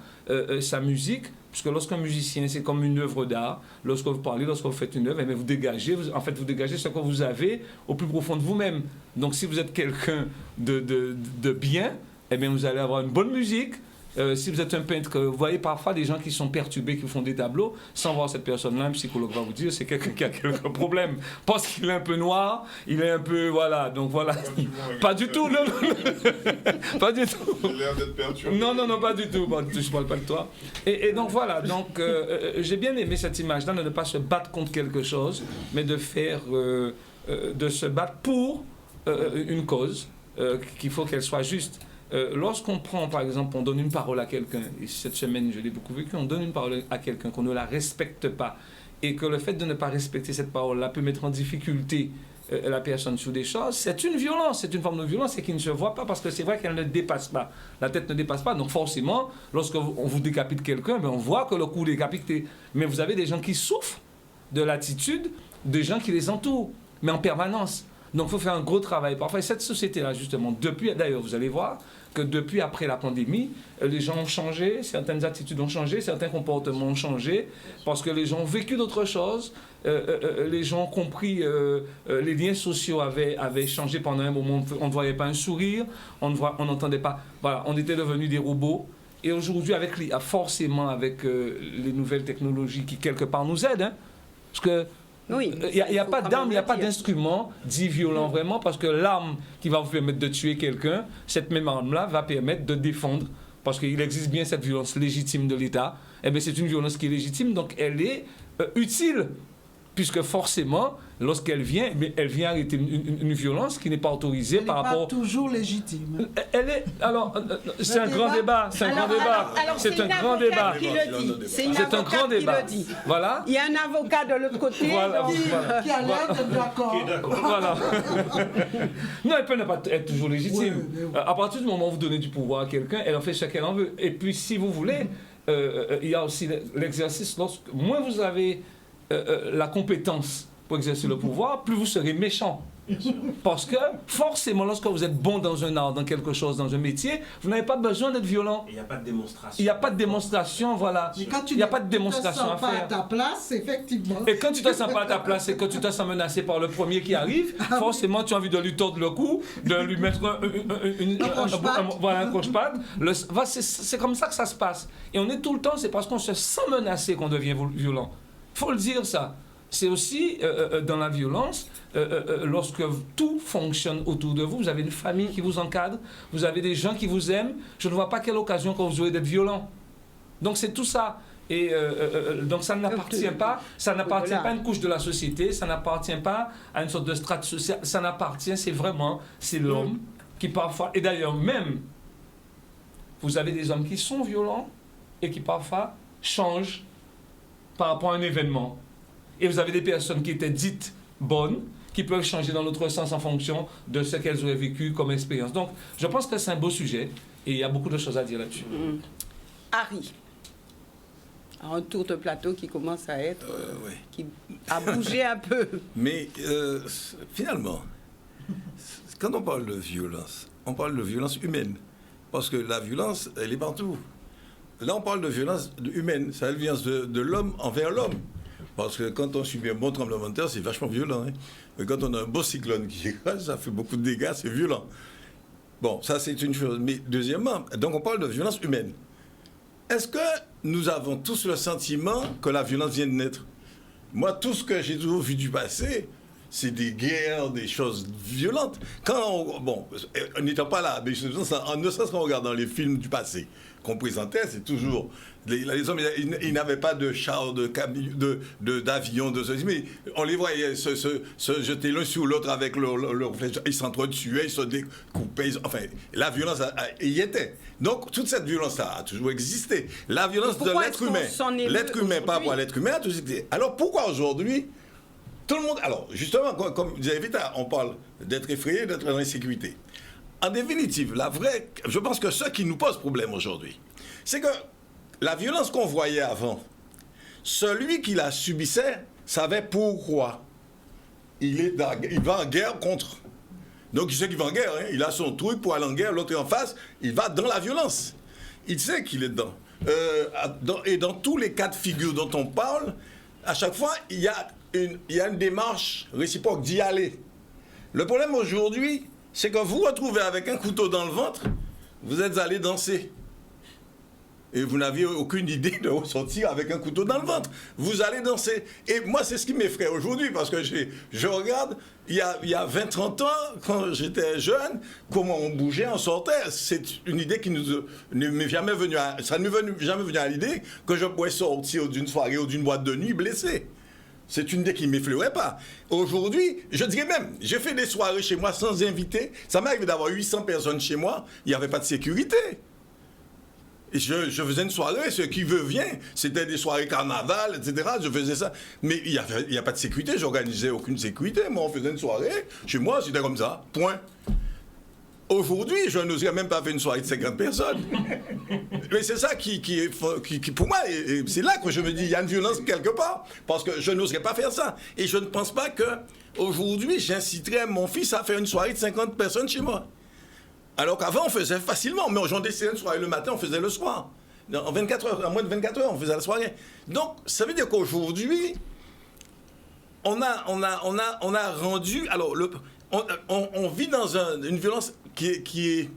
sa musique, puisque lorsqu'un musicien, c'est comme une œuvre d'art, lorsque vous parlez, lorsque vous faites une œuvre, vous dégagez, vous dégagez ce que vous avez au plus profond de vous-même. Donc si vous êtes quelqu'un de bien, eh bien, vous allez avoir une bonne musique, Si vous êtes un peintre, vous voyez parfois des gens qui sont perturbés, qui font des tableaux, sans voir cette personne-là, un psychologue va vous dire c'est quelqu'un qui a quelques problèmes. Parce qu'il est un peu noir, il est un peu... Voilà, donc voilà. Pas du tout, non, pas du tout. Il a l'air d'être perturbé. Non, pas du tout. Bon, je ne parle pas de toi. Et donc voilà, donc, j'ai bien aimé cette image-là, de ne pas se battre contre quelque chose, mais de faire... de se battre pour une cause, qu'il faut qu'elle soit juste. Lorsqu'on prend, par exemple, on donne une parole à quelqu'un, et cette semaine, je l'ai beaucoup vécu, on donne une parole à quelqu'un qu'on ne la respecte pas, et que le fait de ne pas respecter cette parole-là peut mettre en difficulté la personne sur des choses, c'est une violence, c'est une forme de violence et qui ne se voit pas parce que c'est vrai qu'elle ne dépasse pas. La tête ne dépasse pas, donc forcément, lorsqu'on vous décapite quelqu'un, ben on voit que le coup est décapité. Mais vous avez des gens qui souffrent de l'attitude des gens qui les entourent, mais en permanence. Donc il faut faire un gros travail. Parfois, et cette société-là, justement, depuis, d'ailleurs, vous allez voir que depuis après la pandémie, les gens ont changé, certaines attitudes ont changé, certains comportements ont changé, parce que les gens ont vécu d'autres choses, les gens ont compris, les liens sociaux avaient changé pendant un moment, on ne voyait pas un sourire, on n'entendait pas, voilà, on était devenus des robots. Et aujourd'hui, forcément avec les nouvelles technologies qui, quelque part, nous aident, hein, parce que oui, il n'y a pas d'arme, il n'y a pas d'instrument dit violent vraiment, parce que l'arme qui va vous permettre de tuer quelqu'un, cette même arme-là va permettre de défendre, parce qu'il existe bien cette violence légitime de l'État. Eh bien, c'est une violence qui est légitime, donc elle est utile, puisque forcément, lorsqu'elle vient, elle vient arrêter une violence qui n'est pas autorisée par rapport... Elle n'est pas toujours légitime. Elle est... Alors, c'est un grand débat, c'est un grand débat. C'est un grand débat. C'est un grand débat. Voilà. Il y a un avocat de l'autre côté Voilà. Qui a l'air d'être d'accord. Voilà. Non, elle peut ne pas être toujours légitime. Oui. À partir du moment où vous donnez du pouvoir à quelqu'un, elle en fait ce qu'elle en veut. Et puis, si vous voulez, il y a aussi l'exercice, moins vous avez la compétence pour exercer le pouvoir, plus vous serez méchant. Parce que, forcément, lorsque vous êtes bon dans un art, dans quelque chose, dans un métier, vous n'avez pas besoin d'être violent. Il n'y a pas de démonstration. Il n'y a pas de démonstration, voilà. Mais quand tu Il n'y a pas de démonstration à ne te sens pas faire. à ta place, effectivement. Et quand tu te sens pas à ta place et que tu te sens menacé par le premier qui arrive, forcément tu as envie de lui tordre le cou, de lui mettre un croche-patte. C'est comme ça que ça se passe. Et on est tout le temps, c'est parce qu'on se sent menacé qu'on devient violent. Il faut le dire ça. C'est aussi dans la violence, lorsque tout fonctionne autour de vous, vous avez une famille qui vous encadre, vous avez des gens qui vous aiment, je ne vois pas quelle occasion que vous aurez d'être violent. Donc c'est tout ça. Et donc ça n'appartient pas, à une couche de la société, ça n'appartient pas à une sorte de strate sociale, ça n'appartient, c'est l'homme qui parfois, et d'ailleurs même, vous avez des hommes qui sont violents et qui parfois changent par rapport à un événement. Et vous avez des personnes qui étaient dites bonnes, qui peuvent changer dans l'autre sens en fonction de ce qu'elles auraient vécu comme expérience. Donc, je pense que c'est un beau sujet et il y a beaucoup de choses à dire là-dessus. Harry, un tour de plateau qui commence à être... Oui. qui a bougé un peu. Mais finalement, quand on parle de violence humaine. Parce que la violence, elle est partout. Là, on parle de violence humaine. C'est la violence de l'homme envers l'homme. Parce que quand on subit un bon tremblement de terre, c'est vachement violent. Hein. Mais quand on a un beau cyclone qui écrase, ça fait beaucoup de dégâts, c'est violent. Bon, ça c'est une chose. Mais deuxièmement, donc on parle de violence humaine. Est-ce que nous avons tous le sentiment que la violence vient de naître? Moi, tout ce que j'ai toujours vu du passé, c'est des guerres, des choses violentes. On n'étant pas là, mais ne serait-ce qu'en regardant les films du passé qu'on présentait, c'est toujours... Les hommes, ils n'avaient pas de chars, d'avions, mais on les voyait se jeter l'un sur l'autre avec leur flèche. Ils s'entretuaient, ils se découpaient. Enfin, la violence y était. Donc, toute cette violence-là a toujours existé. La violence de l'être humain, par rapport à l'être humain, a toujours existé. Alors, pourquoi aujourd'hui, tout le monde... Alors, justement, comme disait Vita, on parle d'être effrayé, d'être dans l'insécurité. En définitive, je pense que ce qui nous pose problème aujourd'hui, c'est que la violence qu'on voyait avant, celui qui la subissait savait pourquoi. Il va en guerre contre. Donc il sait qu'il va en guerre, hein. Il a son truc pour aller en guerre, l'autre est en face, il va dans la violence. Il sait qu'il est dedans. Et dans tous les cas de figure dont on parle, à chaque fois, il y a une démarche réciproque d'y aller. Le problème aujourd'hui, c'est que vous vous retrouvez avec un couteau dans le ventre, vous êtes allé danser. Et vous n'aviez aucune idée de ressortir avec un couteau dans le ventre. Vous allez danser. Et moi, c'est ce qui m'effraie aujourd'hui, parce que je regarde, il y a 20-30 ans, quand j'étais jeune, comment on bougeait, on sortait. C'est une idée qui ne m'est jamais venue ça ne m'est jamais venu à l'idée que je pourrais sortir d'une soirée ou d'une boîte de nuit blessé. C'est une idée qui ne m'effleurait pas. Aujourd'hui, je dirais même, j'ai fait des soirées chez moi sans invité. Ça m'est arrivé d'avoir 800 personnes chez moi, il n'y avait pas de sécurité. Et je faisais une soirée, ce qui veut vient. C'était des soirées carnaval, etc. Je faisais ça. Mais il n'y a pas de sécurité, j'organisais aucune sécurité. Moi, on faisait une soirée, chez moi, c'était comme ça, point. Aujourd'hui, je n'oserais même pas faire une soirée de 50 personnes. Mais c'est ça qui pour moi, et c'est là que je me dis, il y a une violence quelque part. Parce que je n'oserais pas faire ça. Et je ne pense pas qu'aujourd'hui, j'inciterais mon fils à faire une soirée de 50 personnes chez moi. Alors qu'avant, on faisait facilement. Mais j'en décidais une soirée le matin, on faisait le soir. En 24 heures, en moins de 24 heures, on faisait la soirée. Donc, ça veut dire qu'aujourd'hui, on a rendu... Alors, on vit dans une violence qui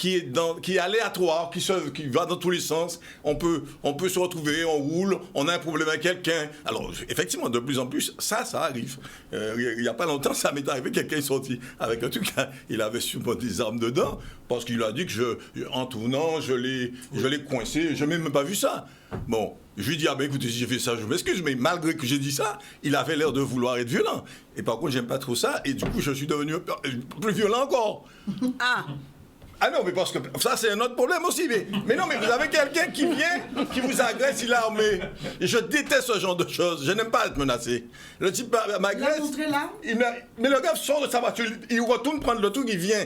est aléatoire, qui va dans tous les sens. On peut se retrouver, on roule, on a un problème avec quelqu'un. Alors, effectivement, de plus en plus, ça arrive. Il n'y a pas longtemps, ça m'est arrivé, quelqu'un est sorti avec un truc, il avait sûrement des armes dedans, parce qu'il a dit que en tournant, je l'ai coincé, je n'ai même pas vu ça. Bon, je lui dis, écoutez, si j'ai fait ça, je m'excuse, mais malgré que j'ai dit ça, il avait l'air de vouloir être violent. Et par contre, j'aime pas trop ça, et du coup, je suis devenu plus violent encore. Ah non, mais parce que ça, c'est un autre problème aussi. Mais non, mais vous avez quelqu'un qui vient, qui vous agresse, il est armé. Et je déteste ce genre de choses. Je n'aime pas être menacé. Le type m'agresse. Mais le gars sort de sa voiture, il retourne prendre le truc, il vient.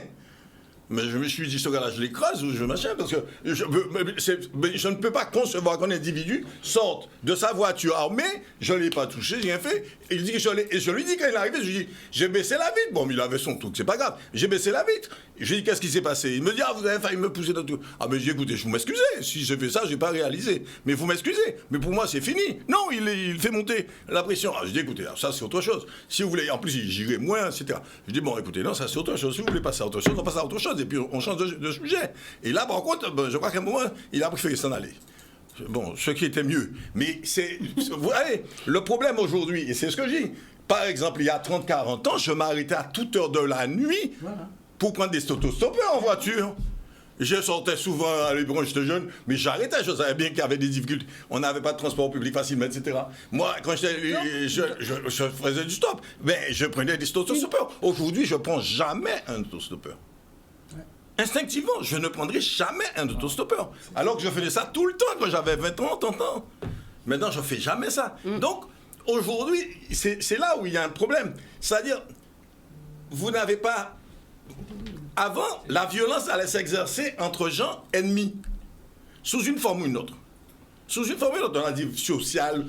Mais je me suis dit, ce gars-là, je l'écrase ou je machin, parce que je ne peux pas concevoir qu'un individu sorte de sa voiture armée, je ne l'ai pas touché, j'ai rien fait, et il dit que je lui dis quand il est arrivé, je lui dis, j'ai baissé la vitre. Bon, mais il avait son truc, c'est pas grave, j'ai baissé la vitre. Je lui dis, qu'est-ce qui s'est passé? Il me dit, vous avez failli me pousser dans tout. Ah, mais j'ai écoutez, je vous m'excusez, si j'ai fait ça, je n'ai pas réalisé. Mais vous m'excusez, mais pour moi, c'est fini. Non, il fait monter la pression. Ah, je dis, écoutez, ça, c'est autre chose. Si vous voulez, en plus, j'irai moins, etc. Je dis, bon, écoutez, non, ça, c'est autre chose. Si vous voulez passer à autre chose, on passe à autre chose. Et puis on change de sujet. Et là, par contre, je crois qu'à un moment, il a préféré s'en aller. Bon, ce qui était mieux. Mais vous voyez, le problème aujourd'hui, et c'est ce que je dis, par exemple, il y a 30-40 ans, je m'arrêtais à toute heure de la nuit pour prendre des autostoppeurs en voiture. Je sortais souvent à l'époque quand j'étais jeune, mais j'arrêtais, je savais bien qu'il y avait des difficultés. On n'avait pas de transport public facilement, etc. Moi, quand je faisais du stop, je prenais des autostoppeurs. Aujourd'hui, je ne prends jamais un autostoppeur. Instinctivement, je ne prendrai jamais un autostoppeur. Alors que je faisais ça tout le temps quand j'avais 20 ans, 30 ans. Maintenant, je ne fais jamais ça. Donc, aujourd'hui, c'est là où il y a un problème. C'est-à-dire, vous n'avez pas... Avant, la violence allait s'exercer entre gens ennemis, sous une forme ou une autre. Sous une forme ou une autre, on a dit social,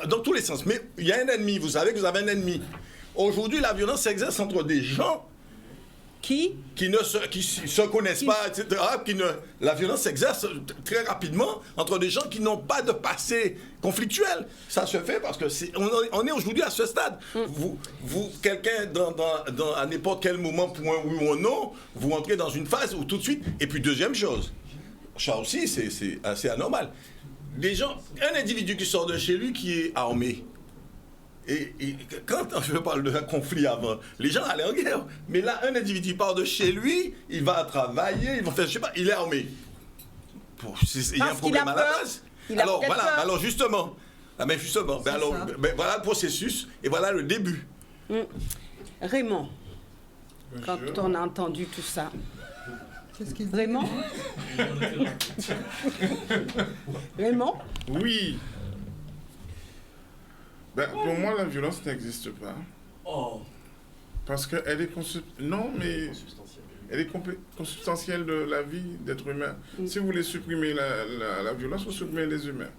dans tous les sens. Mais il y a un ennemi, vous savez que vous avez un ennemi. Aujourd'hui, la violence s'exerce entre des gens qui se connaissent pas, etc. La violence s'exerce très rapidement entre des gens qui n'ont pas de passé conflictuel. Ça se fait parce que on est aujourd'hui à ce stade. Quelqu'un à n'importe quel moment, pour un oui ou un non, vous entrez dans une phase où tout de suite. Et puis deuxième chose, ça aussi c'est assez anormal. Un individu qui sort de chez lui qui est armé. Et quand je parle de conflit avant, les gens allaient en guerre. Mais là, un individu part de chez lui, il va travailler, il va faire, je sais pas, il est armé. Il y a un problème à la base. Alors voilà, alors justement, voilà le processus et voilà le début. Raymond, quand on a entendu tout ça, qu'est-ce qu'il dit? Raymond? Raymond? Oui. Pour moi, la violence n'existe pas. Parce qu'elle est elle est consubstantielle de la vie d'être humain. Si vous voulez supprimer la violence, vous supprimez les humains.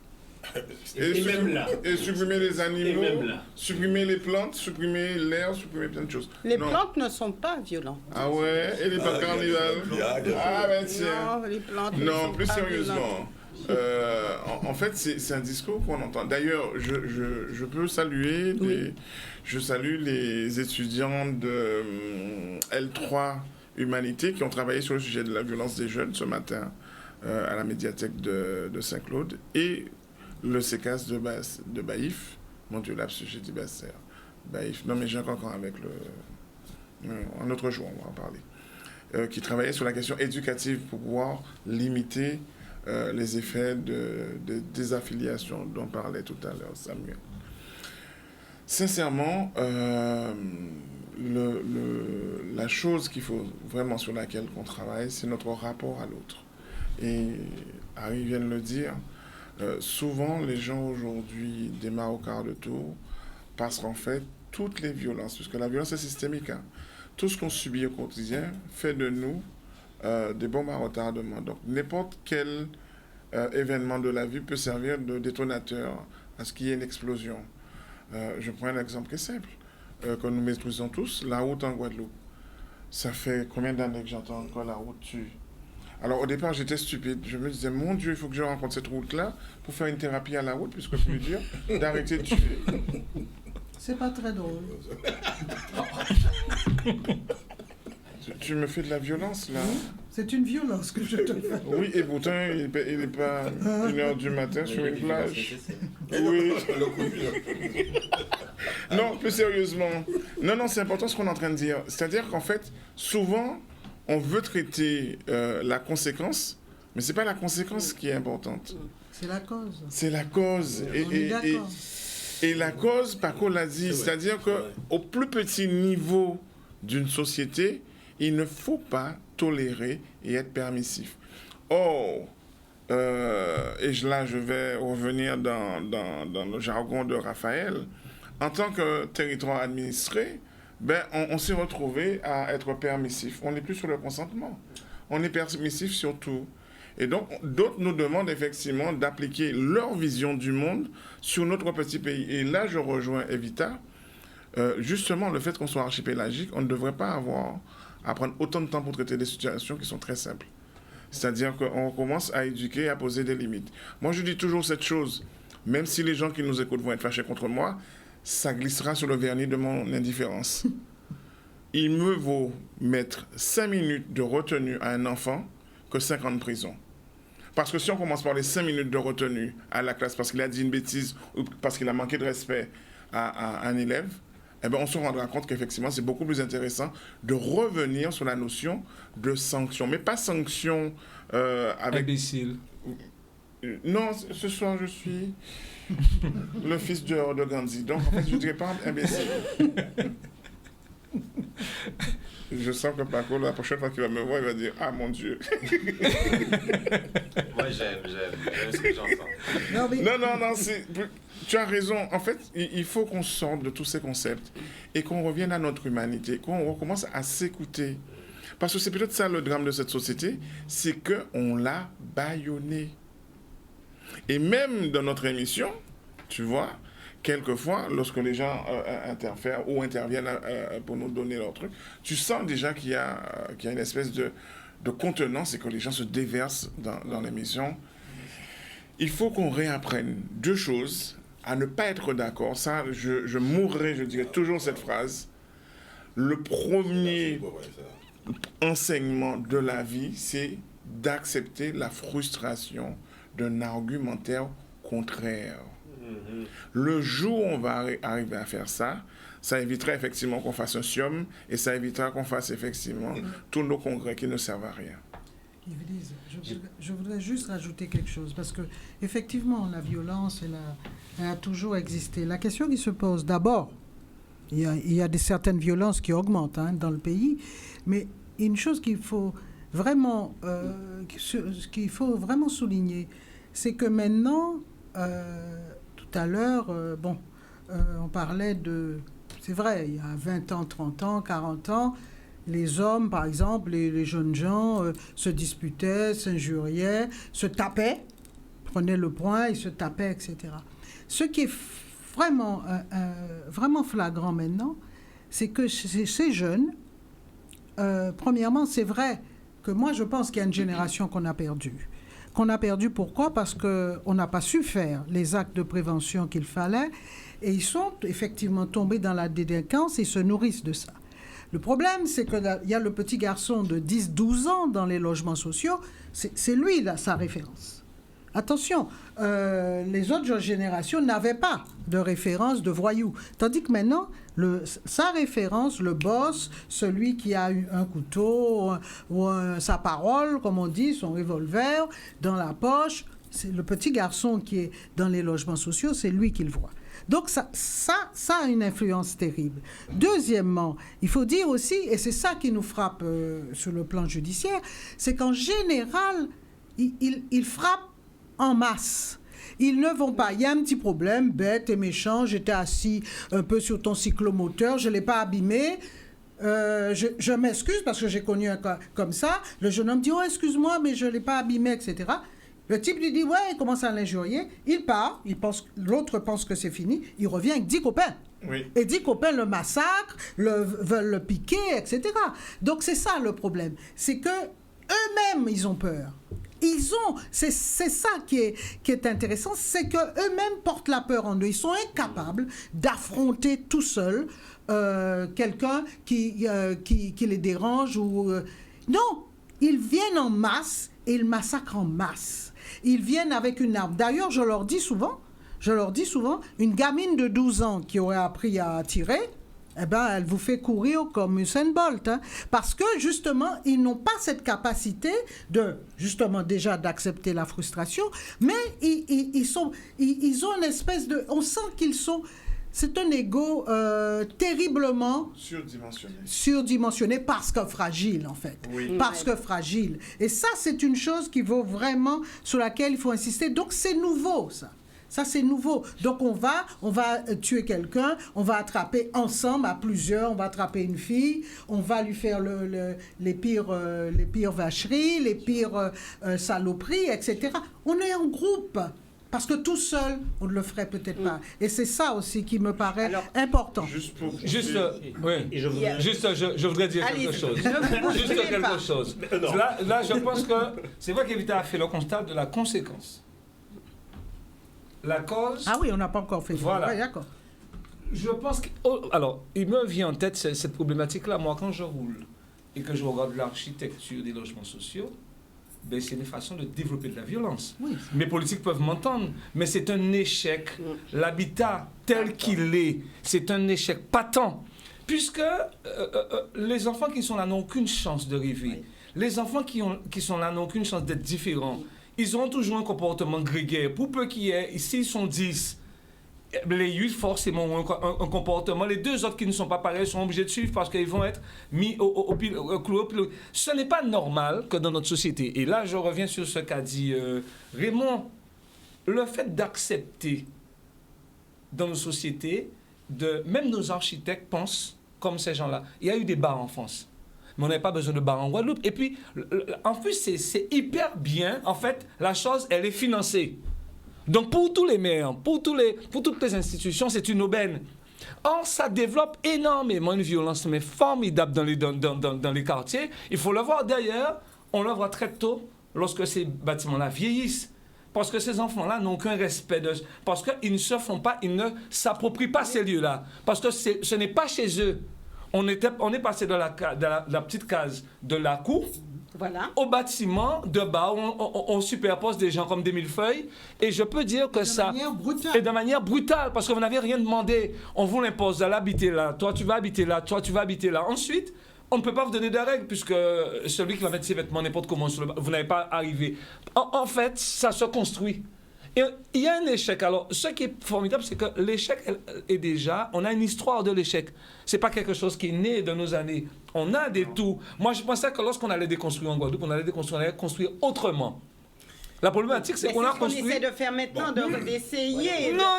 Et supprimer les animaux, supprimer les plantes, supprimer l'air, supprimer plein de choses. Les plantes ne sont pas violentes. Ah ouais? Et les plantes carnivales? Ah ben tiens. Non, les plantes non, plus sérieusement. En fait, c'est un discours qu'on entend. D'ailleurs, je peux saluer je salue les étudiants de L3 Humanité qui ont travaillé sur le sujet de la violence des jeunes ce matin à la médiathèque de Saint-Claude, et le CECAS de Baïf. Mon Dieu, lapsus, j'ai dit Basser. Baïf. Non, mais j'ai encore avec un autre jour, on va en parler. Qui travaillait sur la question éducative pour pouvoir limiter les effets de désaffiliation dont parlait tout à l'heure Samuel. Sincèrement, la chose qu'il faut vraiment sur laquelle on travaille, c'est notre rapport à l'autre. Et Harry vient de le dire, souvent les gens aujourd'hui démarrent au quart de tour parce qu'en fait, toutes les violences, puisque la violence est systémique, hein, tout ce qu'on subit au quotidien fait de nous des bombes à retardement. Donc n'importe quel événement de la vie peut servir de détonateur à ce qu'il y ait une explosion. Je prends un exemple qui est simple, que nous maîtrisons tous, la route en Guadeloupe. Ça fait combien d'années que j'entends encore la route tue? Alors au départ j'étais stupide, je me disais mon Dieu, il faut que je rencontre cette route-là pour faire une thérapie à la route, puisque plus dur d'arrêter de tuer. C'est pas très drôle. Tu me fais de la violence là. C'est une violence que je te fais. Oui, et pourtant il n'est pas 1h du matin sur une plage. Oui. Non, plus sérieusement. Non, c'est important ce qu'on est en train de dire. C'est-à-dire qu'en fait, souvent, on veut traiter la conséquence, mais ce n'est pas la conséquence qui est importante. C'est la cause. C'est la cause. On est d'accord. Et la cause, Paco l'a dit, c'est-à-dire qu'au plus petit niveau d'une société, il ne faut pas tolérer et être permissif. Or, et là je vais revenir dans le jargon de Raphaël, en tant que territoire administré, on s'est retrouvé à être permissif. On n'est plus sur le consentement. On est permissif sur tout. Et donc, d'autres nous demandent effectivement d'appliquer leur vision du monde sur notre petit pays. Et là, je rejoins Evita. Justement, le fait qu'on soit archipélagique, on ne devrait pas avoir à prendre autant de temps pour traiter des situations qui sont très simples. C'est-à-dire qu'on commence à éduquer et à poser des limites. Moi, je dis toujours cette chose, même si les gens qui nous écoutent vont être fâchés contre moi, ça glissera sur le vernis de mon indifférence. Il me vaut mettre 5 minutes de retenue à un enfant que 5 ans de prison. Parce que si on commence par les 5 minutes de retenue à la classe parce qu'il a dit une bêtise ou parce qu'il a manqué de respect à un élève, on se rendra compte qu'effectivement, c'est beaucoup plus intéressant de revenir sur la notion de sanction. Mais pas sanction avec... Imbécile. Non, ce soir, je suis le fils de Gandhi. Donc, en fait, je ne dirais pas imbécile. Je sens que Paco, la prochaine fois qu'il va me voir, il va dire « Ah, mon Dieu !» Moi, j'aime ce que j'entends. Non, tu as raison. En fait, il faut qu'on sorte de tous ces concepts et qu'on revienne à notre humanité, qu'on recommence à s'écouter. Parce que c'est peut-être ça le drame de cette société, c'est qu'on l'a bâillonné. Et même dans notre émission, tu vois, quelquefois, lorsque les gens interfèrent ou interviennent pour nous donner leur truc, tu sens déjà qu'il y a une espèce de contenance et que les gens se déversent dans l'émission. Il faut qu'on réapprenne 2 choses, à ne pas être d'accord. Ça, je mourrai, je dirais toujours cette phrase. Le premier enseignement de la vie, c'est d'accepter la frustration d'un argumentaire contraire. Le jour où on va arriver à faire ça, ça évitera effectivement qu'on fasse un SIOM et ça évitera qu'on fasse effectivement tous nos congrès qui ne servent à rien. Yvelise, je voudrais juste rajouter quelque chose parce que effectivement la violence elle a toujours existé. La question qui se pose d'abord, il y a certaines violences qui augmentent dans le pays, mais une chose qu'il faut vraiment souligner, c'est que maintenant tout à l'heure, on parlait de... C'est vrai, il y a 20 ans, 30 ans, 40 ans, les hommes, par exemple, les jeunes gens se disputaient, s'injuriaient, se tapaient, prenaient le poing et se tapaient, etc. Ce qui est vraiment, vraiment flagrant maintenant, c'est que ces jeunes, premièrement, c'est vrai que moi, je pense qu'il y a une génération qu'on a perdue. Pourquoi? Parce qu'on n'a pas su faire les actes de prévention qu'il fallait et ils sont effectivement tombés dans la délinquance et se nourrissent de ça. Le problème, c'est qu'il y a le petit garçon de 10-12 ans dans les logements sociaux, c'est lui, là, sa référence. Attention, les autres générations n'avaient pas de référence de voyou. Tandis que maintenant, sa référence, le boss, celui qui a eu un couteau ou sa parole, comme on dit, son revolver dans la poche, c'est le petit garçon qui est dans les logements sociaux, c'est lui qui le voit. Donc ça a une influence terrible. Deuxièmement, il faut dire aussi, et c'est ça qui nous frappe sur le plan judiciaire, c'est qu'en général, ils frappent en masse. Ils ne vont pas. Il y a un petit problème, bête et méchant. J'étais assis un peu sur ton cyclomoteur, je ne l'ai pas abîmé. Je m'excuse parce que j'ai connu un cas comme ça. Le jeune homme dit « Oh, excuse-moi, mais je ne l'ai pas abîmé, etc. » Le type lui dit « Ouais, il commence à l'injurier. » Il part, l'autre pense que c'est fini. Il revient avec 10 copains. Oui. Et 10 copains le massacrent, veulent le piquer, etc. Donc c'est ça le problème. C'est que eux-mêmes, ils ont peur. C'est ça qui est intéressant, c'est qu'eux-mêmes portent la peur en eux. Ils sont incapables d'affronter tout seuls quelqu'un qui les dérange. Non, ils viennent en masse et ils massacrent en masse. Ils viennent avec une arme. D'ailleurs, je leur dis souvent, une gamine de 12 ans qui aurait appris à tirer, eh ben, elle vous fait courir comme Usain Bolt. Hein, parce que, justement, ils n'ont pas cette capacité déjà d'accepter la frustration, mais ils ont une espèce de... On sent qu'ils sont... C'est un ego terriblement... surdimensionné parce que fragile, en fait. Oui. Parce que fragile. Et ça, c'est une chose qui vaut vraiment... sur laquelle il faut insister. Donc, c'est nouveau, ça. Ça, c'est nouveau. Donc, on va tuer quelqu'un, on va attraper ensemble, à plusieurs, on va attraper une fille, on va lui faire les pires vacheries, les pires saloperies, etc. On est en groupe. Parce que tout seul, on ne le ferait peut-être pas. Et c'est ça aussi qui me paraît important. Je voudrais dire quelque chose. Quelque chose. Là, je pense que c'est vrai qu'Evita a fait le constat de la conséquence. La cause... Ah oui, on n'a pas encore fait ça. Voilà. Ouais, d'accord. Je pense que... alors, il me vient en tête cette problématique-là. Moi, quand je roule et que je regarde l'architecture des logements sociaux, ben, c'est une façon de développer de la violence. Oui. Mes politiques peuvent m'entendre, mais c'est un échec. L'habitat tel qu'il est, c'est un échec patent. Puisque les enfants qui sont là n'ont aucune chance de rêver. Oui. Les enfants qui sont là n'ont aucune chance d'être différents. Ils auront toujours un comportement grégaire. Pour peu qu'il y ait, ici ils sont 10, les 8 forcément ont un comportement. Les 2 autres qui ne sont pas pareils sont obligés de suivre parce qu'ils vont être mis au clou. Ce n'est pas normal que dans notre société, et là je reviens sur ce qu'a dit Raymond, le fait d'accepter dans nos sociétés, même nos architectes pensent comme ces gens-là. Il y a eu des bars en France. Mais on n'avait pas besoin de bar en Guadeloupe. Et puis, en plus, c'est hyper bien. En fait, la chose, elle est financée. Donc, pour tous les maires, pour toutes les institutions, c'est une aubaine. Or, ça développe énormément une violence, mais formidable dans les quartiers. Il faut le voir d'ailleurs, on le voit très tôt lorsque ces bâtiments-là vieillissent. Parce que ces enfants-là n'ont aucun respect parce qu'ils ne se font pas, ils ne s'approprient pas ces lieux-là. Parce que ce n'est pas chez eux. On est passé de la petite case de la cour au bâtiment de bas où on superpose des gens comme des millefeuilles. Et je peux dire que ça... Et de manière brutale, parce que vous n'avez rien demandé. On vous l'impose à l'habiter là. Toi, tu vas habiter là. Toi, tu vas habiter là. Ensuite, on ne peut pas vous donner de règles puisque celui qui va mettre ses vêtements n'importe comment, vous n'avez pas arrivé. En fait, ça se construit. Et il y a un échec. Alors, ce qui est formidable, c'est que l'échec est déjà... On a une histoire de l'échec. Ce n'est pas quelque chose qui est né de nos années. On a des tours. Moi, je pensais que lorsqu'on allait déconstruire en Guadeloupe, on allait construire autrengement. La problématique, c'est qu'on a construit... on essaie de faire maintenant, d'essayer. Non,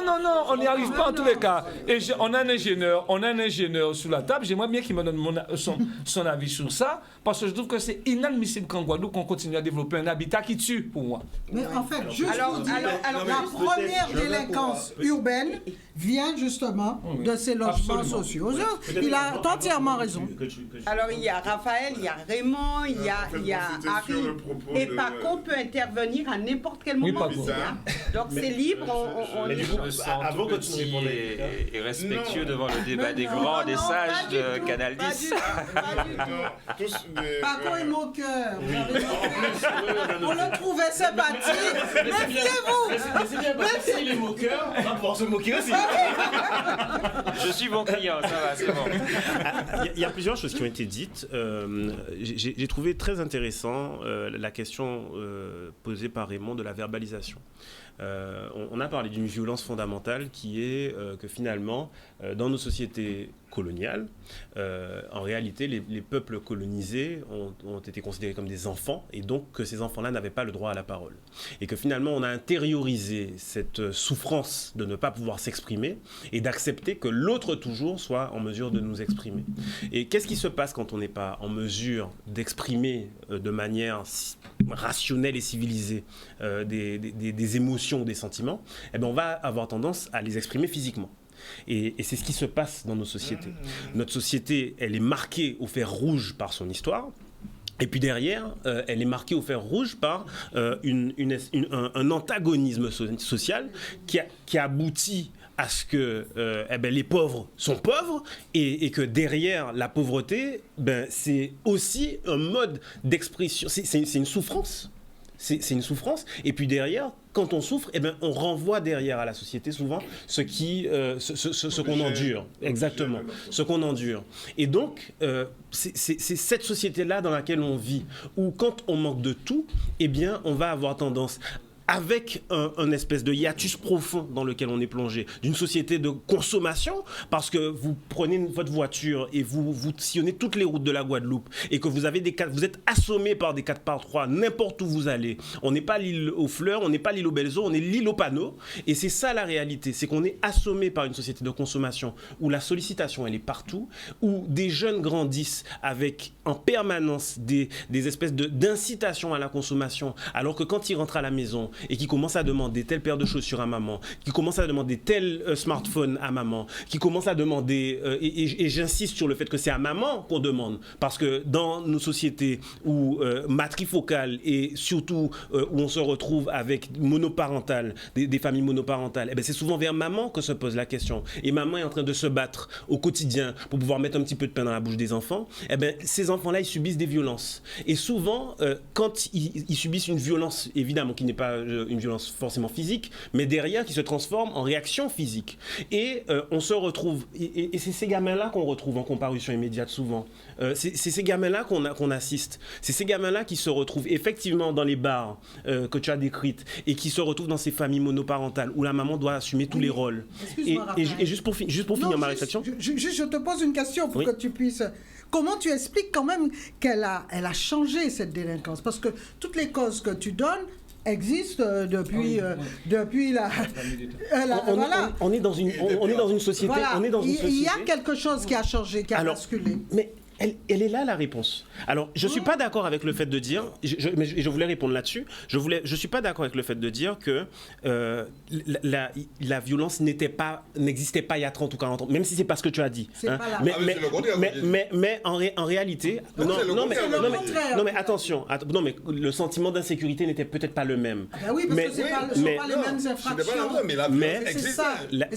on n'y arrive pas en tous les cas. Et on a un ingénieur sur la table. J'aimerais bien qu'il me donne son avis sur ça, parce que je trouve que c'est inadmissible qu'en Guadeloupe, on continue à développer un habitat qui tue, pour moi. Mais en fait, juste pour dire, la première délinquance urbaine vient justement de ces logements Absolument. sociaux. Il a entièrement raison. Alors, il y a Raphaël, il y a Raymond, il y a C'était Harry. sur le propos Et de- Paco peut intervenir à n'importe quel Oui, moment. Paco. aussi, hein. Donc, c'est libre. On Mais est du coup, Je me sens avant tout que tu petit répondes, et respectueux Non. devant le débat Mais des non, grands, non, des pas sages du de tout, Canal pas 10. du tout, pas du tout. Non, tous des... Paco est mon cœur. On le trouvait sympathique. Méfiez-vous. Mais c'est bien parce que s'il est moqueur, on va pouvoir se moquer aussi. Je suis bon client, ça va, c'est bon. Il y a plusieurs choses qui ont été dites. J'ai trouvé très intéressant la question posée par Raymond de la verbalisation. On a parlé d'une violence fondamentale qui est que finalement, dans nos sociétés coloniales, en réalité, les peuples colonisés ont été considérés comme des enfants et donc que ces enfants-là n'avaient pas le droit à la parole. Et que finalement, on a intériorisé cette souffrance de ne pas pouvoir s'exprimer et d'accepter que l'autre toujours soit en mesure de nous exprimer. Et qu'est-ce qui se passe quand on n'est pas en mesure d'exprimer de manière rationnelle et civilisée des émotions ou des sentiments? Eh bien, on va avoir tendance à les exprimer physiquement. Et c'est ce qui se passe dans nos sociétés. Notre société, elle est marquée au fer rouge par son histoire. Et puis derrière, elle est marquée au fer rouge par un antagonisme social qui aboutit à ce que les pauvres sont pauvres et que derrière la pauvreté, c'est aussi un mode d'expression. C'est une souffrance. C'est une souffrance. Et puis derrière, quand on souffre, on renvoie derrière à la société souvent ce qu'on endure. Exactement. Ce qu'on endure. Et donc, c'est cette société-là dans laquelle on vit, où quand on manque de tout, on va avoir tendance, avec un espèce de hiatus profond dans lequel on est plongé, d'une société de consommation, parce que vous prenez votre voiture et vous sillonnez toutes les routes de la Guadeloupe et que vous êtes assommé par des 4x3 n'importe où vous allez. On n'est pas l'île aux fleurs, on n'est pas l'île aux belles eaux, on est l'île aux panneaux. Et c'est ça la réalité, c'est qu'on est assommé par une société de consommation où la sollicitation, elle est partout, où des jeunes grandissent avec en permanence des espèces d'incitation à la consommation, alors que quand ils rentrent à la maison, et qui commence à demander telle paire de chaussures à maman, qui commence à demander tel smartphone à maman, qui commence à demander, et j'insiste sur le fait que c'est à maman qu'on demande, parce que dans nos sociétés où matrifocales et surtout où on se retrouve avec monoparentales, des familles monoparentales, c'est souvent vers maman que se pose la question. Et maman est en train de se battre au quotidien pour pouvoir mettre un petit peu de pain dans la bouche des enfants. Ces enfants-là, ils subissent des violences. Et souvent, quand ils subissent une violence, évidemment, qui n'est pas une violence forcément physique, mais derrière qui se transforme en réaction physique. Et on se retrouve, et c'est ces gamins-là qu'on retrouve en comparution immédiate souvent. C'est ces gamins-là qu'on assiste. C'est ces gamins-là qui se retrouvent effectivement dans les bars que tu as décrites et qui se retrouvent dans ces familles monoparentales où la maman doit assumer tous les rôles. Et juste pour finir ma réflexion. Je te pose une question pour que tu puisses... Comment tu expliques quand même qu'elle a changé cette délinquance? Parce que toutes les causes que tu donnes existe depuis la voilà. On est dans une société. Voilà. On est dans une société. Il y a quelque chose qui a changé, qui a basculé. Mais elle est là la réponse. Alors, je suis pas d'accord avec le fait de dire, mais je voulais répondre là-dessus. Je suis pas d'accord avec le fait de dire que la violence n'existait pas il y a 30 ou 40 ans, même si c'est pas ce que tu as dit. Hein. Mais en réalité, non mais attention, non mais le sentiment d'insécurité n'était peut-être pas le même. Ben oui, parce que ce sont pas les mêmes infractions. C'est ça.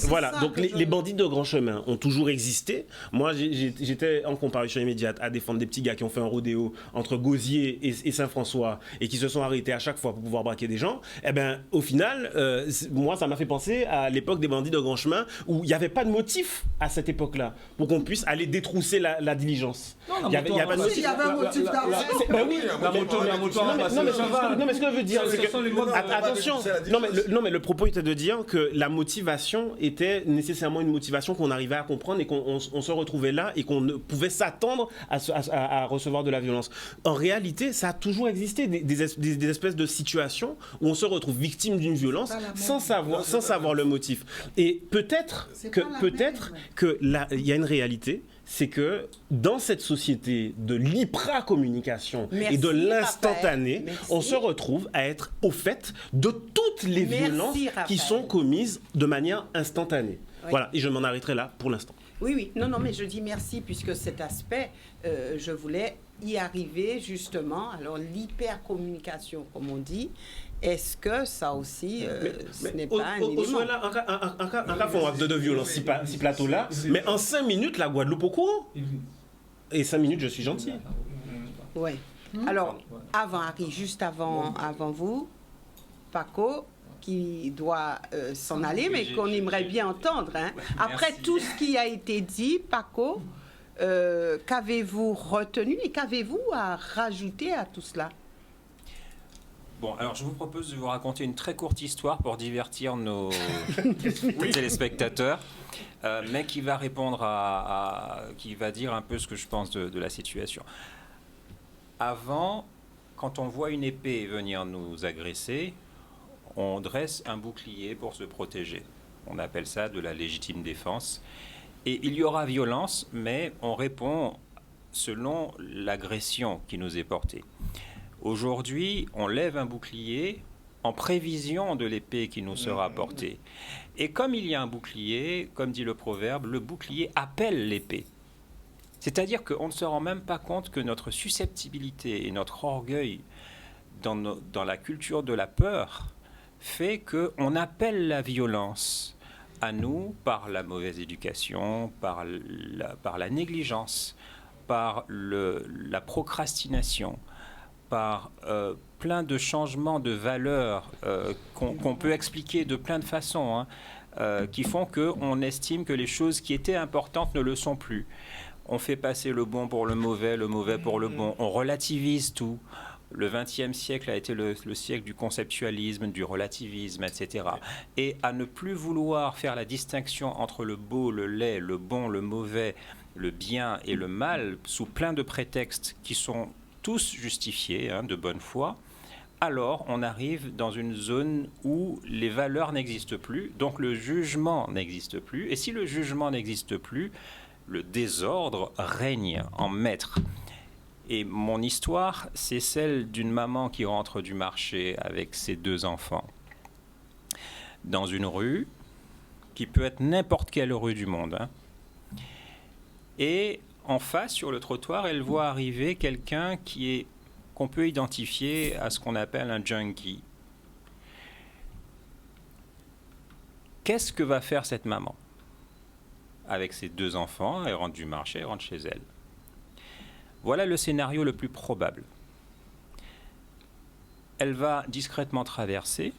Voilà, donc les bandits de grand chemin ont toujours existé. Moi, j'étais en comparution immédiate à défendre des petits gars qui ont fait un rodéo entre Gosier et Saint-François et qui se sont arrêtés à chaque fois pour pouvoir braquer des gens. Au final, moi, ça m'a fait penser à l'époque des bandits de grand chemin où il n'y avait pas de motif à cette époque-là pour qu'on puisse aller détrousser la diligence. Il y avait un motif d'argent. Ben oui, non mais ce que je veux dire, c'est que attention, non mais le propos était de dire que la motivation était nécessairement une motivation qu'on arrivait à comprendre et qu'on se retrouvait là et qu'on ne pouvait s'attendre à recevoir de la violence. En réalité, ça a toujours existé des espèces de situations où on se retrouve victime d'une violence sans savoir le motif. Et peut-être que là, il y a une réalité. C'est que dans cette société de l'hyper-communication et de l'instantané, on se retrouve à être au fait de toutes les violences qui sont commises de manière instantanée. Oui. Voilà, et je m'en arrêterai là pour l'instant. Oui. Non, mais je dis merci puisque cet aspect, je voulais y arriver justement. Alors, l'hypercommunication, comme on dit, est-ce que ça aussi, ce n'est pas un élément? Un cas font acte de violence, si plateau là, mais en 5 minutes, la Guadeloupe au courant. Et 5 minutes, je suis gentil. Oui. Alors, avant Harry, juste avant vous, Paco, qui doit s'en aller, mais qu'on aimerait bien entendre. Hein. Après tout ce qui a été dit, Paco, qu'avez-vous retenu et qu'avez-vous à rajouter à tout cela? Bon, alors je vous propose de vous raconter une très courte histoire pour divertir nos téléspectateurs, mais qui va répondre qui va dire un peu ce que je pense de la situation. Avant, quand on voit une épée venir nous agresser, on dresse un bouclier pour se protéger. On appelle ça de la légitime défense. Et il y aura violence, mais on répond selon l'agression qui nous est portée. Aujourd'hui, on lève un bouclier en prévision de l'épée qui nous sera portée. Et comme il y a un bouclier, comme dit le proverbe, le bouclier appelle l'épée. C'est-à-dire qu'on ne se rend même pas compte que notre susceptibilité et notre orgueil dans la culture de la peur fait qu'on appelle la violence à nous par la mauvaise éducation, par la négligence, par la procrastination, par plein de changements de valeurs qu'on peut expliquer de plein de façons, qui font qu'on estime que les choses qui étaient importantes ne le sont plus. On fait passer le bon pour le mauvais pour le bon. On relativise tout. Le XXe siècle a été le siècle du conceptualisme, du relativisme, etc. Et à ne plus vouloir faire la distinction entre le beau, le laid, le bon, le mauvais, le bien et le mal, sous plein de prétextes qui sont tous justifiés, de bonne foi, alors on arrive dans une zone où les valeurs n'existent plus, donc le jugement n'existe plus. Et si le jugement n'existe plus, le désordre règne en maître. Et mon histoire, c'est celle d'une maman qui rentre du marché avec ses 2 enfants dans une rue qui peut être n'importe quelle rue du monde. Et en face, sur le trottoir, elle voit arriver quelqu'un qu'on peut identifier à ce qu'on appelle un junkie. Qu'est-ce que va faire cette maman? Avec ses 2 enfants, elle rentre du marché, elle rentre chez elle. Voilà le scénario le plus probable. Elle va discrètement traverser,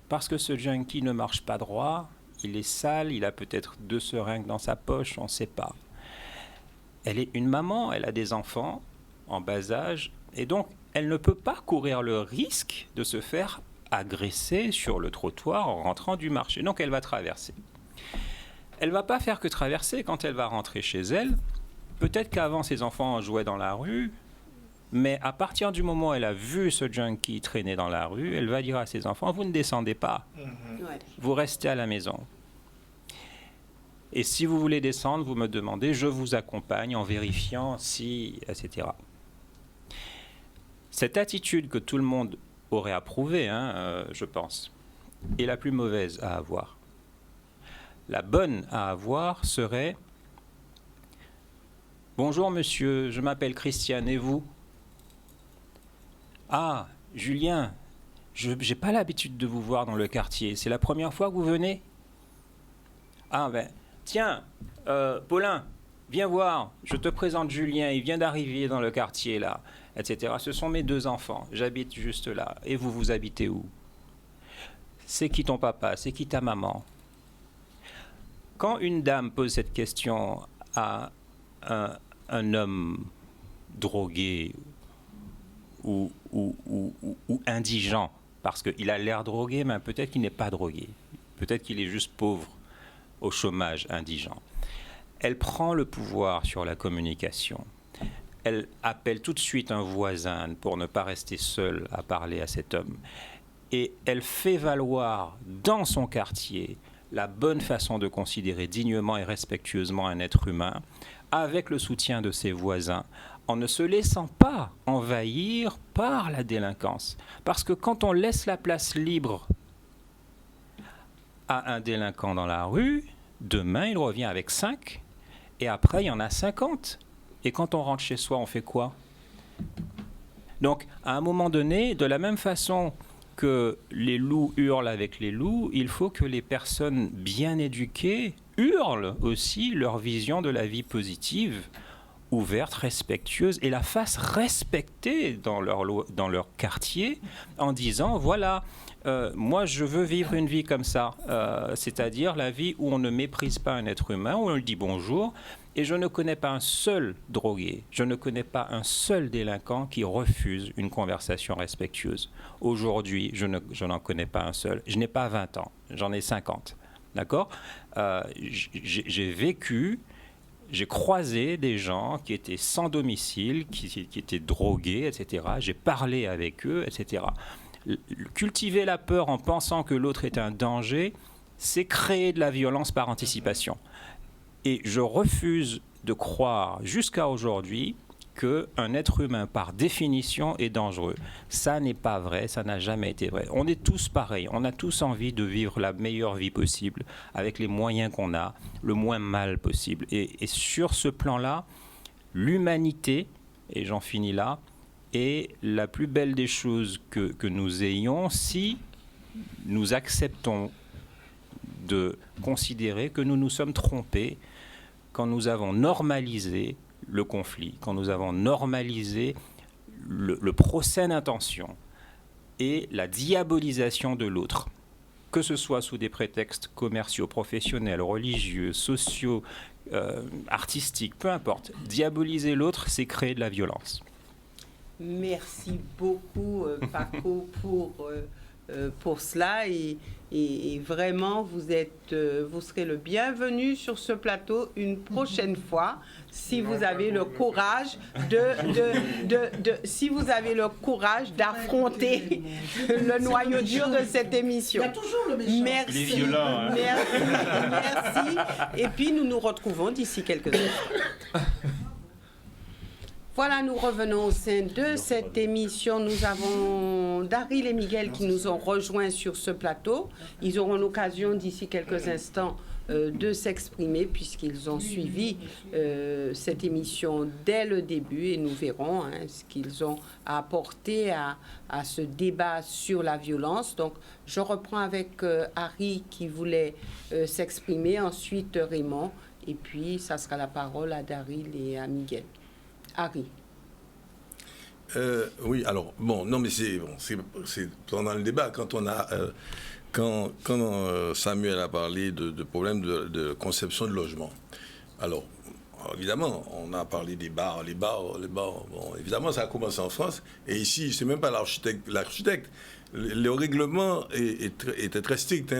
parce que ce junkie ne marche pas droit, il est sale, il a peut-être 2 seringues dans sa poche, on ne sait pas. Elle est une maman, elle a des enfants en bas âge, et donc elle ne peut pas courir le risque de se faire agresser sur le trottoir en rentrant du marché. Donc elle va traverser. Elle ne va pas faire que traverser. Quand elle va rentrer chez elle, peut-être qu'avant ses enfants jouaient dans la rue, mais à partir du moment où elle a vu ce junkie traîner dans la rue, elle va dire à ses enfants, vous ne descendez pas, vous restez à la maison. Et si vous voulez descendre, vous me demandez, je vous accompagne en vérifiant si, etc. Cette attitude que tout le monde aurait approuvée, je pense, est la plus mauvaise à avoir. La bonne à avoir serait « Bonjour monsieur, je m'appelle Christiane, et vous ?»« Ah, Julien, je n'ai pas l'habitude de vous voir dans le quartier, c'est la première fois que vous venez ?»« Ah ben, tiens, Paulin, viens voir, je te présente Julien, il vient d'arriver dans le quartier là, etc. Ce sont mes 2 enfants, j'habite juste là, et vous habitez où? C'est qui ton papa, c'est qui ta maman ?» Quand une dame pose cette question à un homme drogué ou indigent, parce qu'il a l'air drogué, mais peut-être qu'il n'est pas drogué, peut-être qu'il est juste pauvre, au chômage, indigent. Elle prend le pouvoir sur la communication. Elle appelle tout de suite un voisin pour ne pas rester seule à parler à cet homme. Et elle fait valoir dans son quartier la bonne façon de considérer dignement et respectueusement un être humain, avec le soutien de ses voisins, en ne se laissant pas envahir par la délinquance. Parce que quand on laisse la place libre à un délinquant dans la rue, Demain, il revient avec 5. Et après, il y en a 50. Et quand on rentre chez soi, on fait quoi? Donc, à un moment donné, de la même façon que les loups hurlent avec les loups, il faut que les personnes bien éduquées hurlent aussi leur vision de la vie positive, ouverte, respectueuse, et la fassent respecter dans leur quartier en disant, voilà, moi je veux vivre une vie comme ça, c'est-à-dire la vie où on ne méprise pas un être humain, où on lui dit bonjour. Et je ne connais pas un seul drogué, je ne connais pas un seul délinquant qui refuse une conversation respectueuse. Aujourd'hui, je n'en connais pas un seul. Je n'ai pas 20 ans, j'en ai 50. D'accord ? J'ai vécu, j'ai croisé des gens qui étaient sans domicile, qui étaient drogués, etc. J'ai parlé avec eux, etc. Cultiver la peur en pensant que l'autre est un danger, c'est créer de la violence par anticipation. Et je refuse de croire jusqu'à aujourd'hui qu'un être humain, par définition, est dangereux. Ça n'est pas vrai, ça n'a jamais été vrai. On est tous pareils, on a tous envie de vivre la meilleure vie possible, avec les moyens qu'on a, le moins mal possible. Et sur ce plan-là, l'humanité, et j'en finis là, est la plus belle des choses que nous ayons si nous acceptons de considérer que nous nous sommes trompés quand nous avons normalisé le conflit, quand nous avons normalisé le procès d'intention et la diabolisation de l'autre, que ce soit sous des prétextes commerciaux, professionnels, religieux, sociaux, artistiques, peu importe. Diaboliser l'autre, c'est créer de la violence. Merci beaucoup, Paco, pour cela. Et vraiment, vous serez le bienvenu sur ce plateau une prochaine fois, si vous avez le courage si vous avez le courage d'affronter le noyau dur de cette émission. Il y a toujours le méchant. Merci. Il est violent, hein. Merci. Et puis, nous nous retrouvons d'ici quelques heures. Voilà, nous revenons au sein de cette émission. Nous avons Daryl et Miguel qui nous ont rejoints sur ce plateau. Ils auront l'occasion d'ici quelques instants de s'exprimer puisqu'ils ont suivi cette émission dès le début et nous verrons ce qu'ils ont à apporter à ce débat sur la violence. Donc, je reprends avec Harry qui voulait s'exprimer, ensuite Raymond, et puis ça sera la parole à Daryl et à Miguel. Harry. Oui, alors, bon, non, mais c'est pendant le débat, quand Samuel a parlé de problèmes de conception de logement. Alors, évidemment, on a parlé des bars, les bars, bon, évidemment, ça a commencé en France, et ici, c'est même pas l'architecte. Le règlement était très strict. Hein.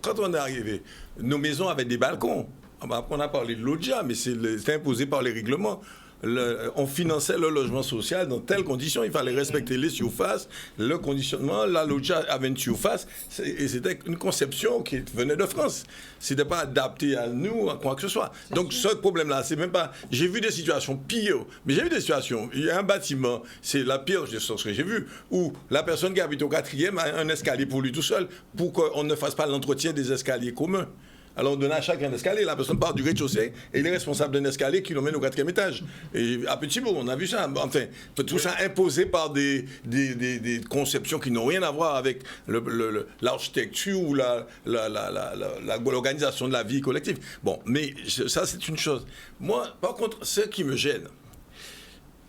Quand on est arrivé, nos maisons avaient des balcons. On a parlé de l'ODJA, mais c'est imposé par les règlements. On finançait le logement social dans telles conditions. Il fallait respecter les surfaces, le conditionnement. La LODJA avait une surface et c'était une conception qui venait de France. Ce n'était pas adapté à nous, à quoi que ce soit. Donc ce problème-là, c'est même pas... J'ai vu des situations pires, mais j'ai vu des situations... Il y a un bâtiment, c'est la pire de ce que j'ai vu, où la personne qui habite au 4e a un escalier pour lui tout seul, pour qu'on ne fasse pas l'entretien des escaliers communs. Alors on donne à chacun un escalier, la personne part du rez-de-chaussée et il est responsable d'un escalier qui l'emmène au 4e étage. Et à Petit-Bourg, on a vu ça. Enfin, tout ça imposé par des conceptions qui n'ont rien à voir avec l'architecture ou l'organisation de la vie collective. Bon, mais ça c'est une chose. Moi, par contre, ce qui me gêne,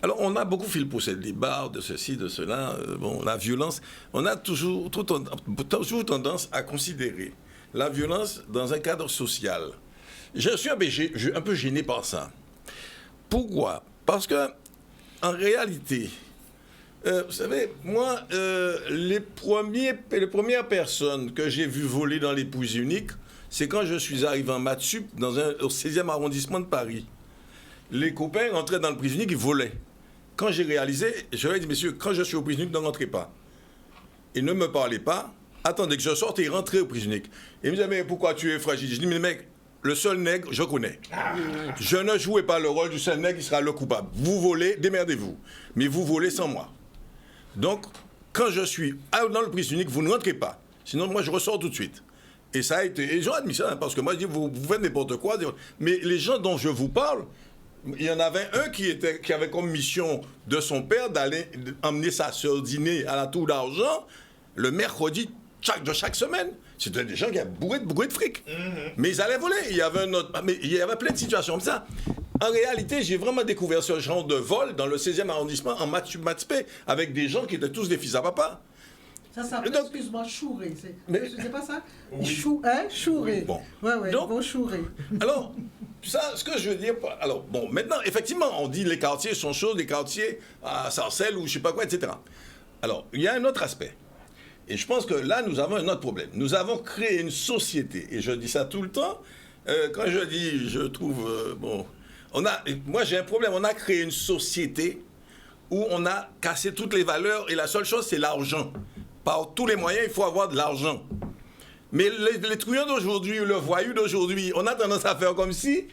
alors on a beaucoup fil pour ce débat, de ceci, de cela, la violence, on a toujours tendance à considérer la violence dans un cadre social. Je suis un peu gêné par ça. Pourquoi ? Parce que, en réalité, vous savez, moi, les premières personnes que j'ai vues voler dans les pouilles uniques, c'est quand je suis arrivé en maths sup au 16e arrondissement de Paris. Les copains rentraient dans le pouilles unique, ils volaient. Quand j'ai réalisé, je leur ai dit, messieurs, quand je suis au pouilles unique, ne rentrez pas. Et ne me parlez pas. Attendez que je sorte et rentrer au prix unique. Il me disait, mais pourquoi tu es fragile ? Je dis, mais mec, le seul nègre, je connais. Je ne jouais pas le rôle du seul nègre qui sera le coupable. Vous volez, démerdez-vous. Mais vous volez sans moi. Donc, quand je suis dans le prix unique, vous ne rentrez pas. Sinon, moi, je ressors tout de suite. Et ça a été... Et j'ai admis ça, parce que moi, je dis, vous faites n'importe quoi. Mais les gens dont je vous parle, il y en avait un qui avait comme mission de son père d'aller emmener sa sœur dîner à la Tour d'Argent le mercredi de chaque semaine. C'était des gens qui avaient bourré de fric. Mais ils allaient voler. Il y avait plein de situations comme ça. En réalité, j'ai vraiment découvert ce genre de vol dans le 16e arrondissement en Matipé avec des gens qui étaient tous des fils à papa. Ça s'appelle, excuse-moi, chouré. C'est pas ça? Oui. Chouré. Bon. Ouais, Donc, bon chouré. Alors, ça, ce que je veux dire... Alors, bon, maintenant, effectivement, on dit les quartiers sont chauds, les quartiers à Sarcelles ou je sais pas quoi, etc. Alors, il y a un autre aspect. Et je pense que là, nous avons un autre problème. Nous avons créé une société, et je dis ça tout le temps. Quand je dis, je trouve... moi, j'ai un problème. On a créé une société où on a cassé toutes les valeurs, et la seule chose, c'est l'argent. Par tous les moyens, il faut avoir de l'argent. Mais les truands d'aujourd'hui, le voyou d'aujourd'hui, on a tendance à faire comme si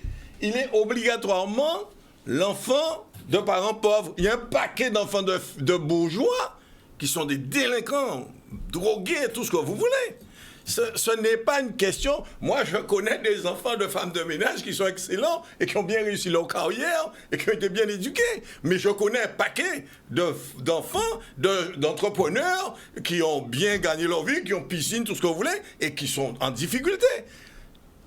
il est obligatoirement l'enfant de parents pauvres. Il y a un paquet d'enfants de bourgeois qui sont des délinquants, drogués, tout ce que vous voulez. Ce n'est pas une question... Moi, je connais des enfants de femmes de ménage qui sont excellents et qui ont bien réussi leur carrière et qui ont été bien éduqués. Mais je connais un paquet d'enfants, d'entrepreneurs qui ont bien gagné leur vie, qui ont piscine, tout ce que vous voulez, et qui sont en difficulté.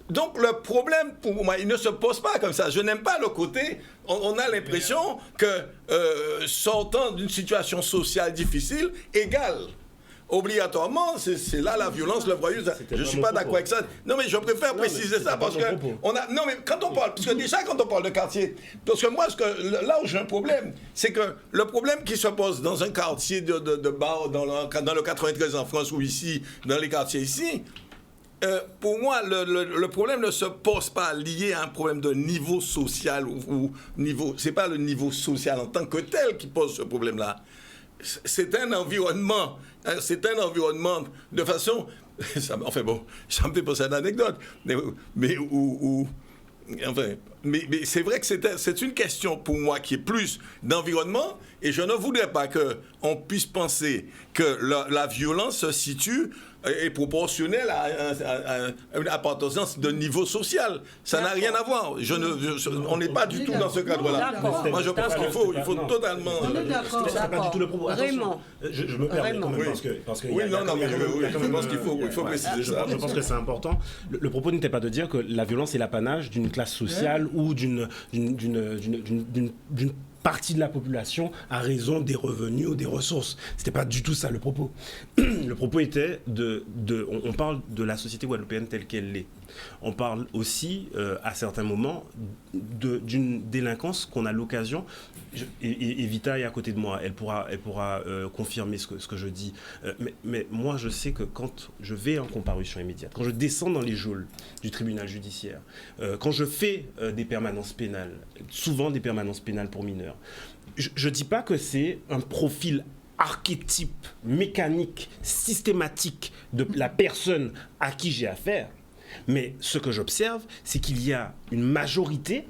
Donc, le problème, pour moi, il ne se pose pas comme ça. Je n'aime pas le côté... On a l'impression que sortant d'une situation sociale difficile égale... Obligatoirement, c'est là la violence, le voyou. Je ne suis pas d'accord avec ça. Non, mais je préfère préciser ça parce que non, mais quand on parle, parce que déjà quand on parle de quartier, parce que moi, là où j'ai un problème, c'est que le problème qui se pose dans un quartier de bar, dans le 93 en France ou ici, dans les quartiers ici, pour moi, le problème ne se pose pas lié à un problème de niveau social ou niveau. C'est pas le niveau social en tant que tel qui pose ce problème-là. C'est un environnement de façon... Enfin bon, ça me fait penser à une anecdote. Mais c'est vrai que c'est une question pour moi qui est plus d'environnement et je ne voudrais pas qu'on puisse penser que la violence se situe est proportionnelle à une appartenance de niveau social. Ça n'a rien à voir. On n'est pas du tout dans ce cadre-là. Moi, je pense qu'il faut totalement... C'est pas du tout le propos. Raymond. Je me permets quand même parce que oui, non, mais je pense qu'il faut préciser ça. Je pense que c'est important. Le propos n'était pas de dire que la violence est l'apanage d'une classe sociale ou d'une partie de la population à raison des revenus ou des ressources. C'était pas du tout ça le propos. Le propos était on parle de la société guadeloupéenne telle qu'elle l'est. On parle aussi, à certains moments, d'une délinquance qu'on a l'occasion, et Vita est à côté de moi, elle pourra confirmer ce que je dis, mais moi je sais que quand je vais en comparution immédiate, quand je descends dans les geôles du tribunal judiciaire, quand je fais des permanences pénales, souvent des permanences pénales pour mineurs, je ne dis pas que c'est un profil archétype, mécanique, systématique de la personne à qui j'ai affaire. Mais ce que j'observe, c'est qu'il y a une majorité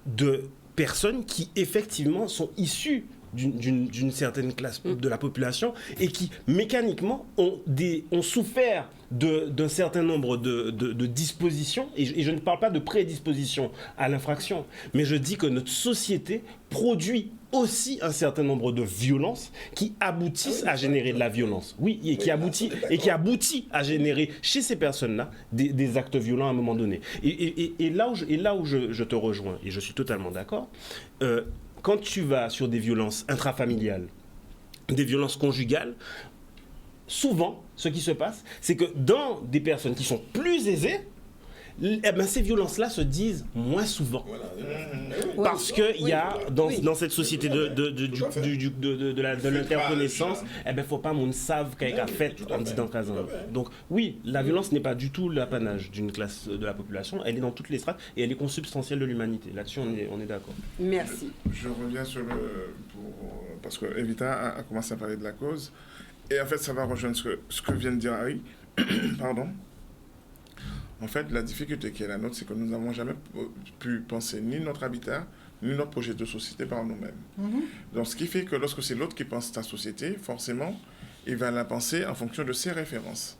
de personnes qui, effectivement, sont issues d'une certaine classe de la population et qui, mécaniquement, ont souffert d'un certain nombre de dispositions, et je ne parle pas de prédisposition à l'infraction, mais je dis que notre société produit aussi un certain nombre de violences qui aboutissent à générer de la violence. Oui, et qui aboutit à générer chez ces personnes-là des actes violents à un moment donné. Et là où je te rejoins, et je suis totalement d'accord, quand tu vas sur des violences intrafamiliales, des violences conjugales, souvent, ce qui se passe, c'est que dans des personnes qui sont plus aisées, ces violences-là se disent moins souvent. Parce qu'il y a, dans cette société de l'interconnaissance, il ne faut pas qu'on sache qu'il y a fait en disant qu'azan. Donc oui, la violence n'est pas du tout l'apanage d'une classe de la population, elle est dans toutes les strates et elle est consubstantielle de l'humanité. Là-dessus, on est d'accord. Merci. Je reviens sur parce que Evita a commencé à parler de la cause. Et en fait, ça va rejoindre ce que vient de dire Harry. Pardon. En fait, la difficulté qui est la nôtre, c'est que nous n'avons jamais pu penser ni notre habitat, ni notre projet de société par nous-mêmes. Donc, ce qui fait que lorsque c'est l'autre qui pense ta société, forcément, il va la penser en fonction de ses références.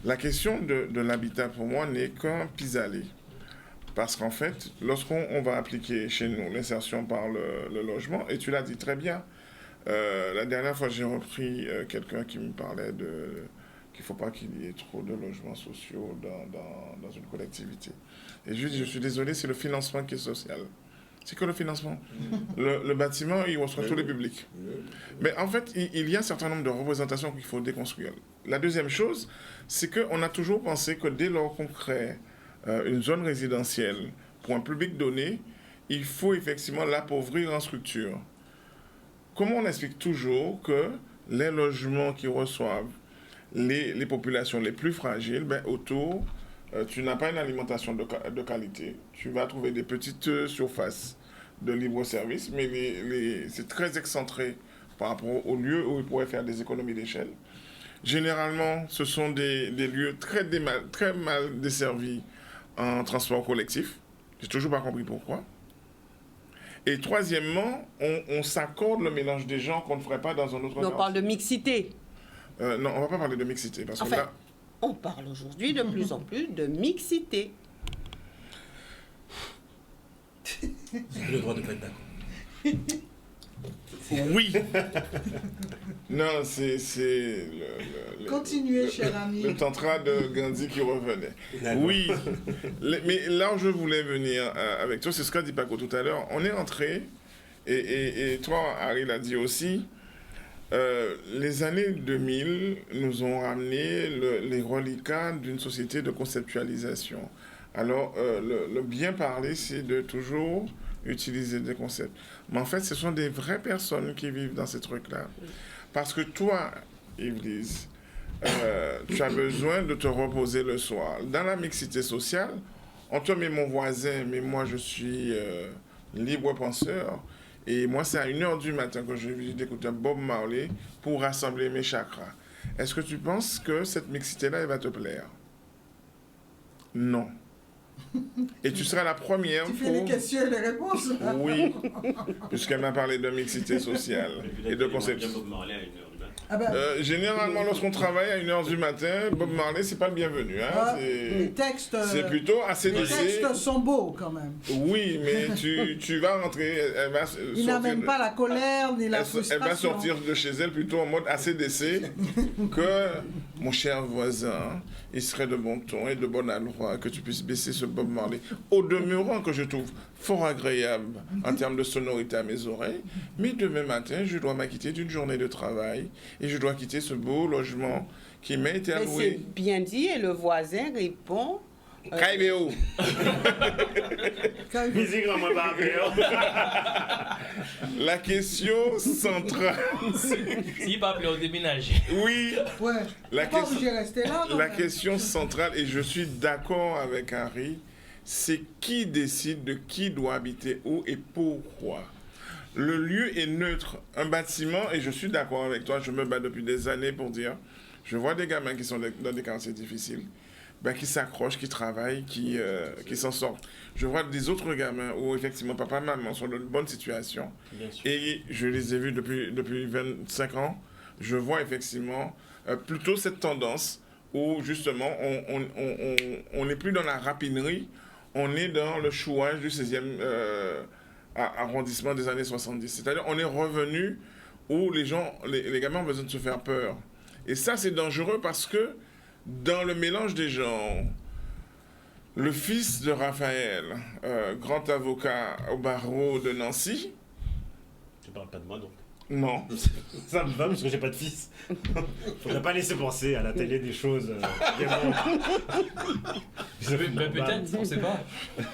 La question de l'habitat, pour moi, n'est qu'un pis-aller. Parce qu'en fait, lorsqu'on va appliquer chez nous l'insertion par le logement, et tu l'as dit très bien, la dernière fois, j'ai repris quelqu'un qui me parlait qu'il ne faut pas qu'il y ait trop de logements sociaux dans une collectivité. Et je lui dis, je suis désolé, c'est le financement qui est social. C'est que le financement. Le bâtiment, il reçoit tous les publics. Mais en fait, il y a un certain nombre de représentations qu'il faut déconstruire. La deuxième chose, c'est qu'on a toujours pensé que dès lors qu'on crée une zone résidentielle pour un public donné, il faut effectivement l'appauvrir en structure. Comment on explique toujours que les logements qui reçoivent les populations les plus fragiles, autour, tu n'as pas une alimentation de qualité. Tu vas trouver des petites surfaces de libre-service, mais c'est très excentré par rapport aux lieux où ils pourraient faire des économies d'échelle. Généralement, ce sont des lieux très mal desservis en transport collectif. J'ai toujours pas compris pourquoi. Et troisièmement, on s'accorde le mélange des gens qu'on ne ferait pas dans un autre On parle de mixité. Non, on ne va pas parler de mixité. Parce que là, on parle aujourd'hui de plus en plus de mixité. Le droit de pas être d'accord. Oui. Non, c'est Continuez, cher ami. Le tantra de Gandhi qui revenait. Oui. Mais là où je voulais venir avec toi, c'est ce qu'a dit Paco tout à l'heure. On est entré, et toi, Harry l'a dit aussi, les années 2000 nous ont ramené les reliquats d'une société de conceptualisation. Alors, le bien parler, c'est de toujours utiliser des concepts. Mais en fait, ce sont des vraies personnes qui vivent dans ces trucs-là. Parce que toi, Yvelise, tu as besoin de te reposer le soir. Dans la mixité sociale, on te met mon voisin, mais moi, je suis libre penseur. Et moi, c'est à 1h du matin que je vais écouter Bob Marley pour rassembler mes chakras. Est-ce que tu penses que cette mixité-là, elle va te plaire? Non. Et tu seras la première Tu fais les questions et les réponses. Oui, puisqu'elle m'a parlé de mixité sociale et de conception. Généralement, lorsqu'on travaille à 1h du matin, Bob Marley, c'est pas le bienvenu. Hein? Les textes, c'est plutôt assez les textes sont beaux quand même. Oui, mais tu vas rentrer. Il n'amène pas la colère ni la frustration. Elle va sortir de chez elle plutôt en mode ACDC que mon cher voisin, il serait de bon ton et de bon aloi que tu puisses baisser ce Bob Marley. Au demeurant que je trouve fort agréable en termes de sonorité à mes oreilles, mais demain matin, je dois m'acquitter d'une journée de travail et je dois quitter ce beau logement qui m'a été alloué. C'est bien dit et le voisin répond... Kaibéo. La question centrale. S'il va appeler au déménager. Oui. Ouais. La question centrale, et je suis d'accord avec Harry, c'est qui décide de qui doit habiter où et pourquoi. Le lieu est neutre. Un bâtiment, et je suis d'accord avec toi, je me bats depuis des années pour dire, je vois des gamins qui sont dans des quartiers difficiles, qui s'accrochent, qui travaillent, qui s'en sortent. Je vois des autres gamins où effectivement papa, maman sont dans une bonne situation. Et je les ai vus depuis 25 ans. Je vois effectivement plutôt cette tendance où justement on n'est plus dans la rapinerie, on est dans le chouage du 16e arrondissement des années 70. C'est-à-dire on est revenu où les gamins ont besoin de se faire peur. Et ça c'est dangereux parce que dans le mélange des genres, le fils de Raphaël, grand avocat au barreau de Nancy... Tu parles pas de moi donc? Non. Ça me va parce que j'ai pas de fils. Faudrait pas laisser penser à la télé des choses. Mais peut-être, on sait pas.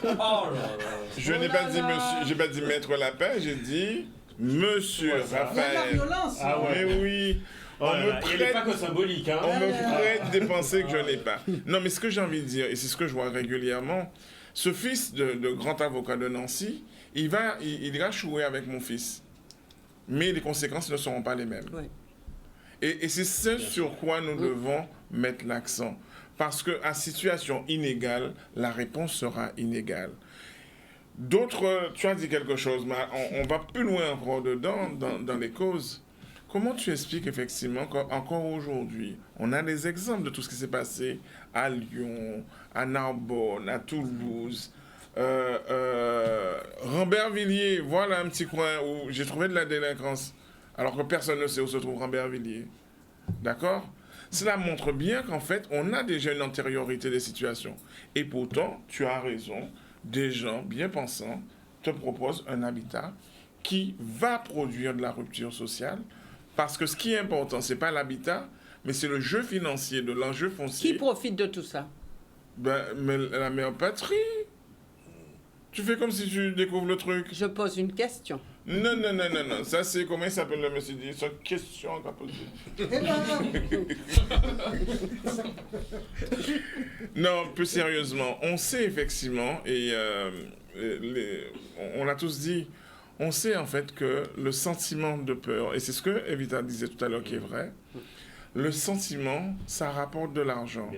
Oh là là. Je n'ai pas dit monsieur, j'ai pas dit maître Lapin, j'ai dit monsieur Raphaël. Il y a la violence. Ah ouais, oui. Il n'est pas que symbolique. Hein. On me prête des pensées que je n'ai pas. Non, mais ce que j'ai envie de dire, et c'est ce que je vois régulièrement, ce fils de grand avocat de Nancy, il ira chouer avec mon fils. Mais les conséquences ne seront pas les mêmes. Ouais. Et c'est ce sur quoi nous devons mettre l'accent. Parce qu'à situation inégale, la réponse sera inégale. D'autres, tu as dit quelque chose, mais on va plus loin encore dedans, dans les causes. comment tu expliques effectivement qu'encore aujourd'hui, on a des exemples de tout ce qui s'est passé à Lyon, à Narbonne, à Toulouse, Rambervillers, voilà un petit coin où j'ai trouvé de la délinquance, alors que personne ne sait où se trouve Rambervillers. D'accord ? Cela montre bien qu'en fait, on a déjà une antériorité des situations. Et pourtant, tu as raison, des gens bien pensants te proposent un habitat qui va produire de la rupture sociale, parce que ce qui est important, ce n'est pas l'habitat, mais c'est le jeu financier de l'enjeu foncier. Qui profite de tout ça? Mais la mère patrie. Tu fais comme si tu découvres le truc. Je pose une question. Non. Ça, c'est comment il s'appelle le monsieur dit. C'est une question qu'a posée. Non, plus sérieusement, on sait effectivement, et on l'a tous dit, on sait en fait que le sentiment de peur, et c'est ce que Evita disait tout à l'heure qui est vrai, le sentiment, ça rapporte de l'argent.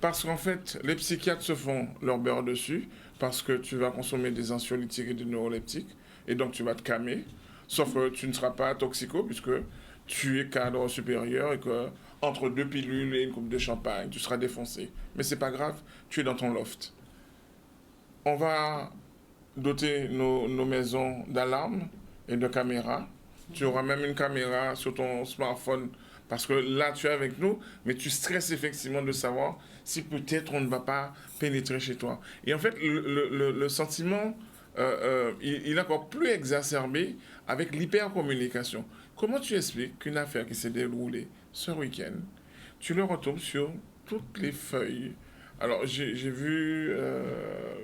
Parce qu'en fait, les psychiatres se font leur beurre dessus, parce que tu vas consommer des anxiolytiques et des neuroleptiques, et donc tu vas te calmer, sauf que tu ne seras pas toxico, puisque tu es cadre supérieur et que entre 2 pilules et une coupe de champagne, tu seras défoncé. Mais c'est pas grave, tu es dans ton loft. On va doter nos maisons d'alarmes et de caméras. Tu auras même une caméra sur ton smartphone, parce que là, tu es avec nous, mais tu stresses effectivement de savoir si peut-être on ne va pas pénétrer chez toi. Et en fait, le sentiment, il est encore plus exacerbé avec l'hypercommunication. Comment tu expliques qu'une affaire qui s'est déroulée ce week-end, tu le retombes sur toutes les feuilles? Alors, j'ai vu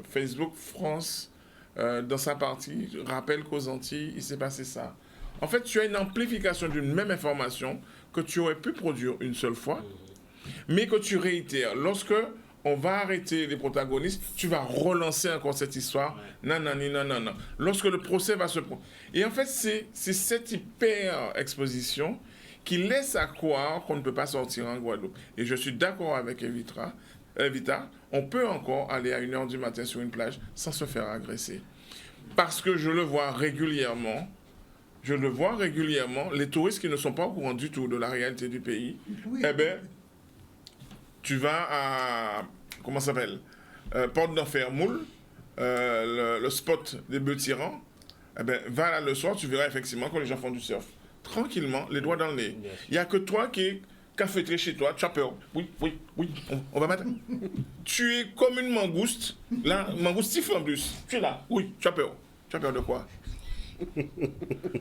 Facebook France, dans sa partie, rappelle qu'aux Antilles, il s'est passé ça. En fait, tu as une amplification d'une même information que tu aurais pu produire une seule fois, mais que tu réitères. Lorsque on va arrêter les protagonistes, tu vas relancer encore cette histoire. Non. Lorsque le procès va se... Et en fait, c'est cette hyper-exposition qui laisse à croire qu'on ne peut pas sortir en Guadeloupe. Et je suis d'accord avec Evita, on peut encore aller à 1h du matin sur une plage sans se faire agresser. Parce que je le vois régulièrement, les touristes qui ne sont pas au courant du tout de la réalité du pays, eh bien, tu vas à, comment ça s'appelle, Porte d'Enfer Moule, le spot des bœufs tyrans, eh bien, va là le soir, tu verras effectivement quand les gens font du surf. Tranquillement, les doigts dans le nez. Il n'y a que toi qui es cafétré chez toi, tu as peur. Oui, on va mettre. Tu es comme une mangouste, là, mangoustif en plus. Tu es là, oui, tu as peur. Tu as peur de quoi?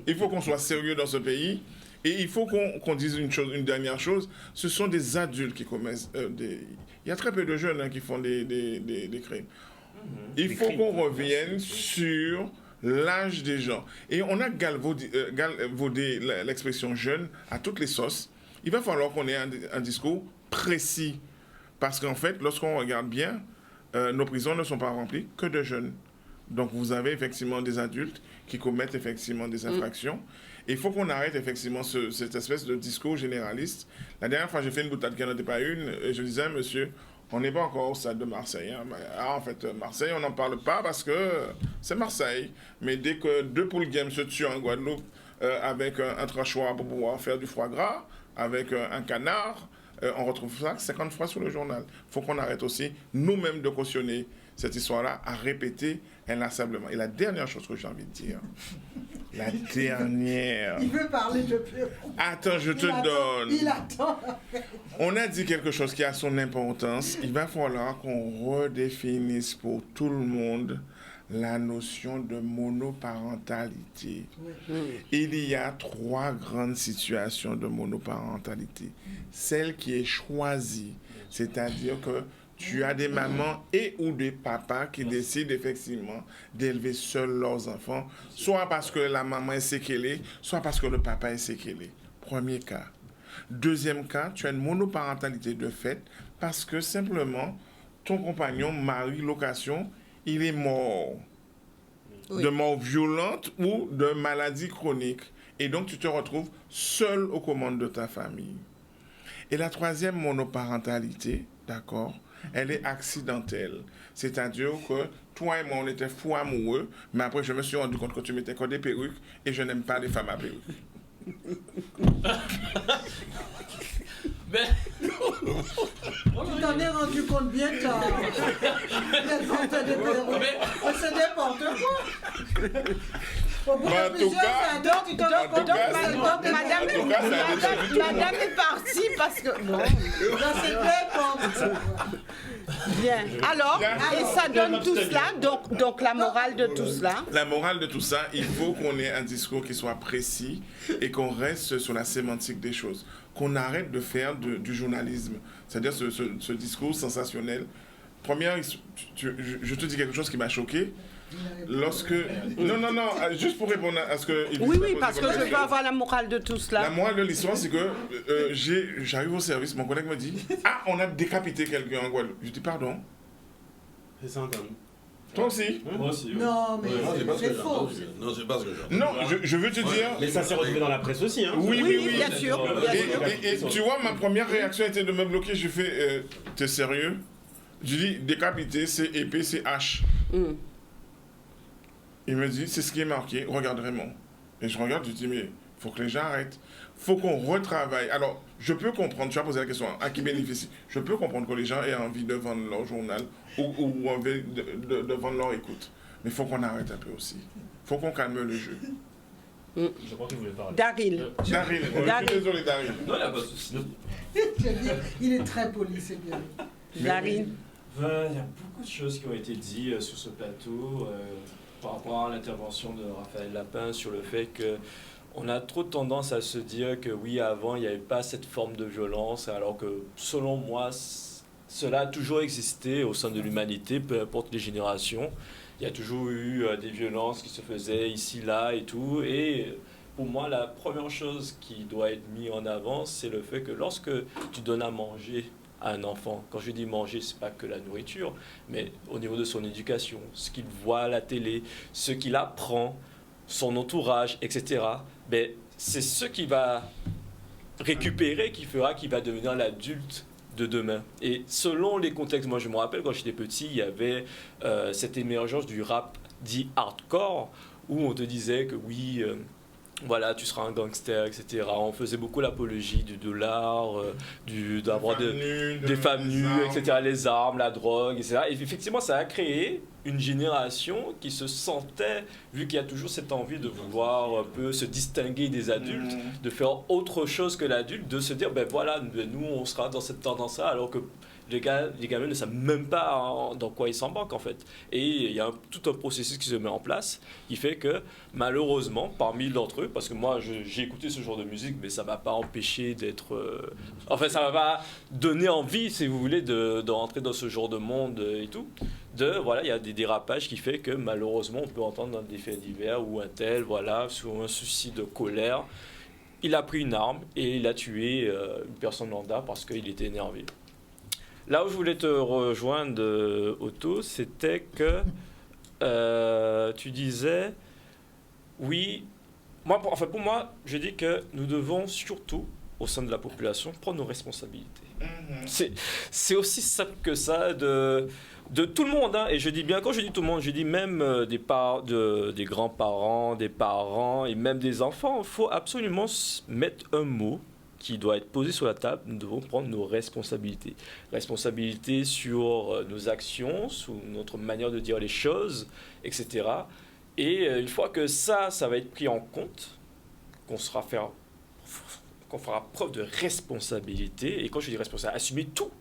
Il faut qu'on soit sérieux dans ce pays. Et il faut qu'on dise une dernière chose, ce sont des adultes qui commettent il y a très peu de jeunes qui font des crimes. Il faut qu'on revienne sur l'âge des gens. Et on a galvaudé l'expression jeune à toutes les sauces. Il va falloir qu'on ait un discours précis. Parce qu'en fait, lorsqu'on regarde bien, nos prisons ne sont pas remplies que de jeunes. Donc vous avez effectivement des adultes qui commettent effectivement des infractions. Et il faut qu'on arrête effectivement cette espèce de discours généraliste. La dernière fois, j'ai fait une boutade qui n'en était pas une, et je disais, monsieur, on n'est pas encore au stade de Marseille. Hein. En fait, Marseille, on n'en parle pas parce que c'est Marseille. Mais dès que 2 poules game se tuent en Guadeloupe avec un tranchoir pour pouvoir faire du foie gras, avec un canard, on retrouve ça 50 fois sur le journal. Il faut qu'on arrête aussi, nous-mêmes, de cautionner cette histoire-là, à répéter inlassablement. Et la dernière chose que j'ai envie de dire, la dernière... Il veut parler de plus. Attends, je te donne. Il attend. On a dit quelque chose qui a son importance. Il va falloir qu'on redéfinisse pour tout le monde la notion de monoparentalité. Il y a 3 grandes situations de monoparentalité. Celle qui est choisie, c'est-à-dire que tu as des mamans et ou des papas qui décident effectivement d'élever seuls leurs enfants, soit parce que la maman est séquelée, soit parce que le papa est séquelé. Premier cas. Deuxième cas, tu as une monoparentalité de fait parce que simplement ton compagnon, mari, location, il est mort. Oui. De mort violente ou de maladie chronique. Et donc tu te retrouves seul aux commandes de ta famille. Et la troisième monoparentalité, d'accord, elle est accidentelle. C'est-à-dire que toi et moi, on était fous amoureux, mais après, je me suis rendu compte que tu mettais que des perruques et je n'aime pas les femmes à perruques. Mais... Tu t'en es rendu compte bien tard. C'est n'importe quoi. En tout cas, madame est partie parce que... Non. C'est n'importe quoi. Bien. Alors, et ça donne tout cela, donc la morale de tout cela. La morale de tout ça, il faut qu'on ait un discours qui soit précis et qu'on reste sur la sémantique des choses. Qu'on arrête de faire du journalisme, c'est-à-dire ce discours sensationnel. Première, je te dis quelque chose qui m'a choqué. Lorsque... Non, juste pour répondre à ce que... Oui, parce que je veux avoir la morale de tout cela. La morale de l'histoire, c'est que j'arrive au service, mon collègue me dit « Ah, on a décapité quelqu'un en Guadeloupe. » Je dis « Pardon ?» C'est ça, quand même. Toi aussi? Moi aussi. Non, mais c'est faux. Non, c'est pas ce que j'ai. Non, je veux te dire... Mais ça s'est retrouvé dans la presse aussi, hein. Oui, bien sûr. Et tu vois, ma première réaction était de me bloquer. Je fais t'es sérieux? Je dis décapité, c'est épée, c'est hache. Il me dit c'est ce qui est marqué, regarde Raymond. Et je regarde, je dis mais faut que les gens arrêtent. Faut qu'on retravaille. Alors, je peux comprendre, tu as posé la question à qui bénéficie. Je peux comprendre que les gens aient envie de vendre leur journal ou envie de vendre leur écoute. Mais il faut qu'on arrête un peu aussi. Il faut qu'on calme le jeu. Je crois que vous voulez parler. Daryl. Daryl, je suis désolé Daryl. Non, il n'y a pas de souci. Il est très poli, c'est bien. Daryl. Il y a beaucoup de choses qui ont été dites sur ce plateau par rapport à l'intervention de Raphaël Lapin sur le fait que on a trop tendance à se dire que oui, avant, il n'y avait pas cette forme de violence, alors que selon moi, cela a toujours existé au sein de l'humanité, peu importe les générations. Il y a toujours eu des violences qui se faisaient ici, là et tout. Et pour moi, la première chose qui doit être mise en avant, c'est le fait que lorsque tu donnes à manger à un enfant, quand je dis manger, c'est pas que la nourriture, mais au niveau de son éducation, ce qu'il voit à la télé, ce qu'il apprend, son entourage, etc., ben, c'est ce qu'il va récupérer qui fera qu'il va devenir l'adulte de demain. Et selon les contextes, moi je me rappelle quand j'étais petit, il y avait cette émergence du rap dit hardcore, où on te disait que oui, voilà, tu seras un gangster, etc. On faisait beaucoup l'apologie du dollar, d'avoir des femmes nues, etc., les armes, la drogue, etc. Et effectivement, ça a créé une génération qui se sentait, vu qu'il y a toujours cette envie de vouloir un peu se distinguer des adultes, de faire autre chose que l'adulte, de se dire, ben voilà, nous, on sera dans cette tendance-là, alors que les gamins ne savent même pas dans quoi ils s'embarquent, en fait. Et il y a tout un processus qui se met en place, qui fait que, malheureusement, parmi d'entre eux, parce que moi, j'ai écouté ce genre de musique, mais ça ne m'a pas empêché d'être... Enfin, ça ne m'a pas donné envie, si vous voulez, de rentrer dans ce genre de monde et tout. Voilà, il y a des dérapages qui fait que, malheureusement, on peut entendre dans des faits divers où un tel, voilà, sous un souci de colère, il a pris une arme et il a tué une personne lambda parce qu'il était énervé. Là où je voulais te rejoindre, Otto, c'était que tu disais, oui, pour moi, je dis que nous devons surtout, au sein de la population, prendre nos responsabilités. C'est aussi simple que ça, de tout le monde, hein. Et je dis bien, quand je dis tout le monde, je dis même des grands-parents, des parents et même des enfants. Il faut absolument mettre un mot qui doit être posé sur la table. Nous devons prendre nos responsabilités. Responsabilités sur nos actions, sur notre manière de dire les choses, etc. Et une fois que ça va être pris en compte, qu'on fera preuve de responsabilité. Et quand je dis responsabilité, assumer tout,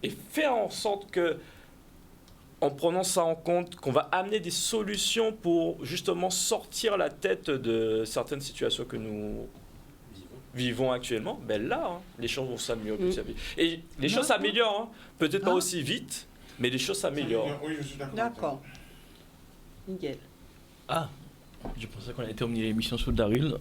et faire en sorte que, en prenant ça en compte, qu'on va amener des solutions pour justement sortir la tête de certaines situations que nous vivons actuellement, ben là, hein, les choses vont s'améliorer. Et les choses s'améliorent, hein. Peut-être pas aussi vite, mais les choses s'améliorent. Oui, je suis d'accord. D'accord. Miguel. Je pensais qu'on allait terminer l'émission sur Daryl.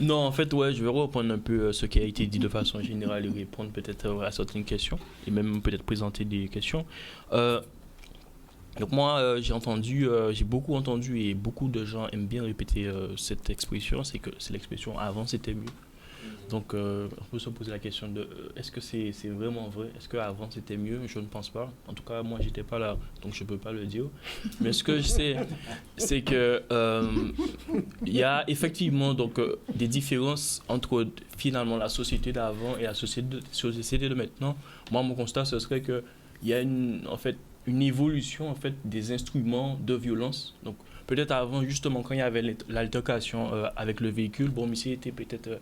Non, en fait, ouais, je vais reprendre un peu ce qui a été dit de façon générale et répondre peut-être à certaines questions et même peut-être présenter des questions. Donc moi, j'ai beaucoup entendu et beaucoup de gens aiment bien répéter cette expression, c'est que c'est l'expression « avant c'était mieux ». Donc, on peut se poser la question de est-ce que c'est vraiment vrai? Est-ce qu'avant c'était mieux? Je ne pense pas. En tout cas, moi, j'étais pas là, donc je peux pas le dire. Mais ce que je sais, c'est que il y a effectivement donc des différences entre finalement la société d'avant et la société de maintenant. Moi, mon constat, ce serait que il y a une évolution en fait des instruments de violence. Donc peut-être avant, justement, quand il y avait l'altercation avec le véhicule, bon, monsieur était peut-être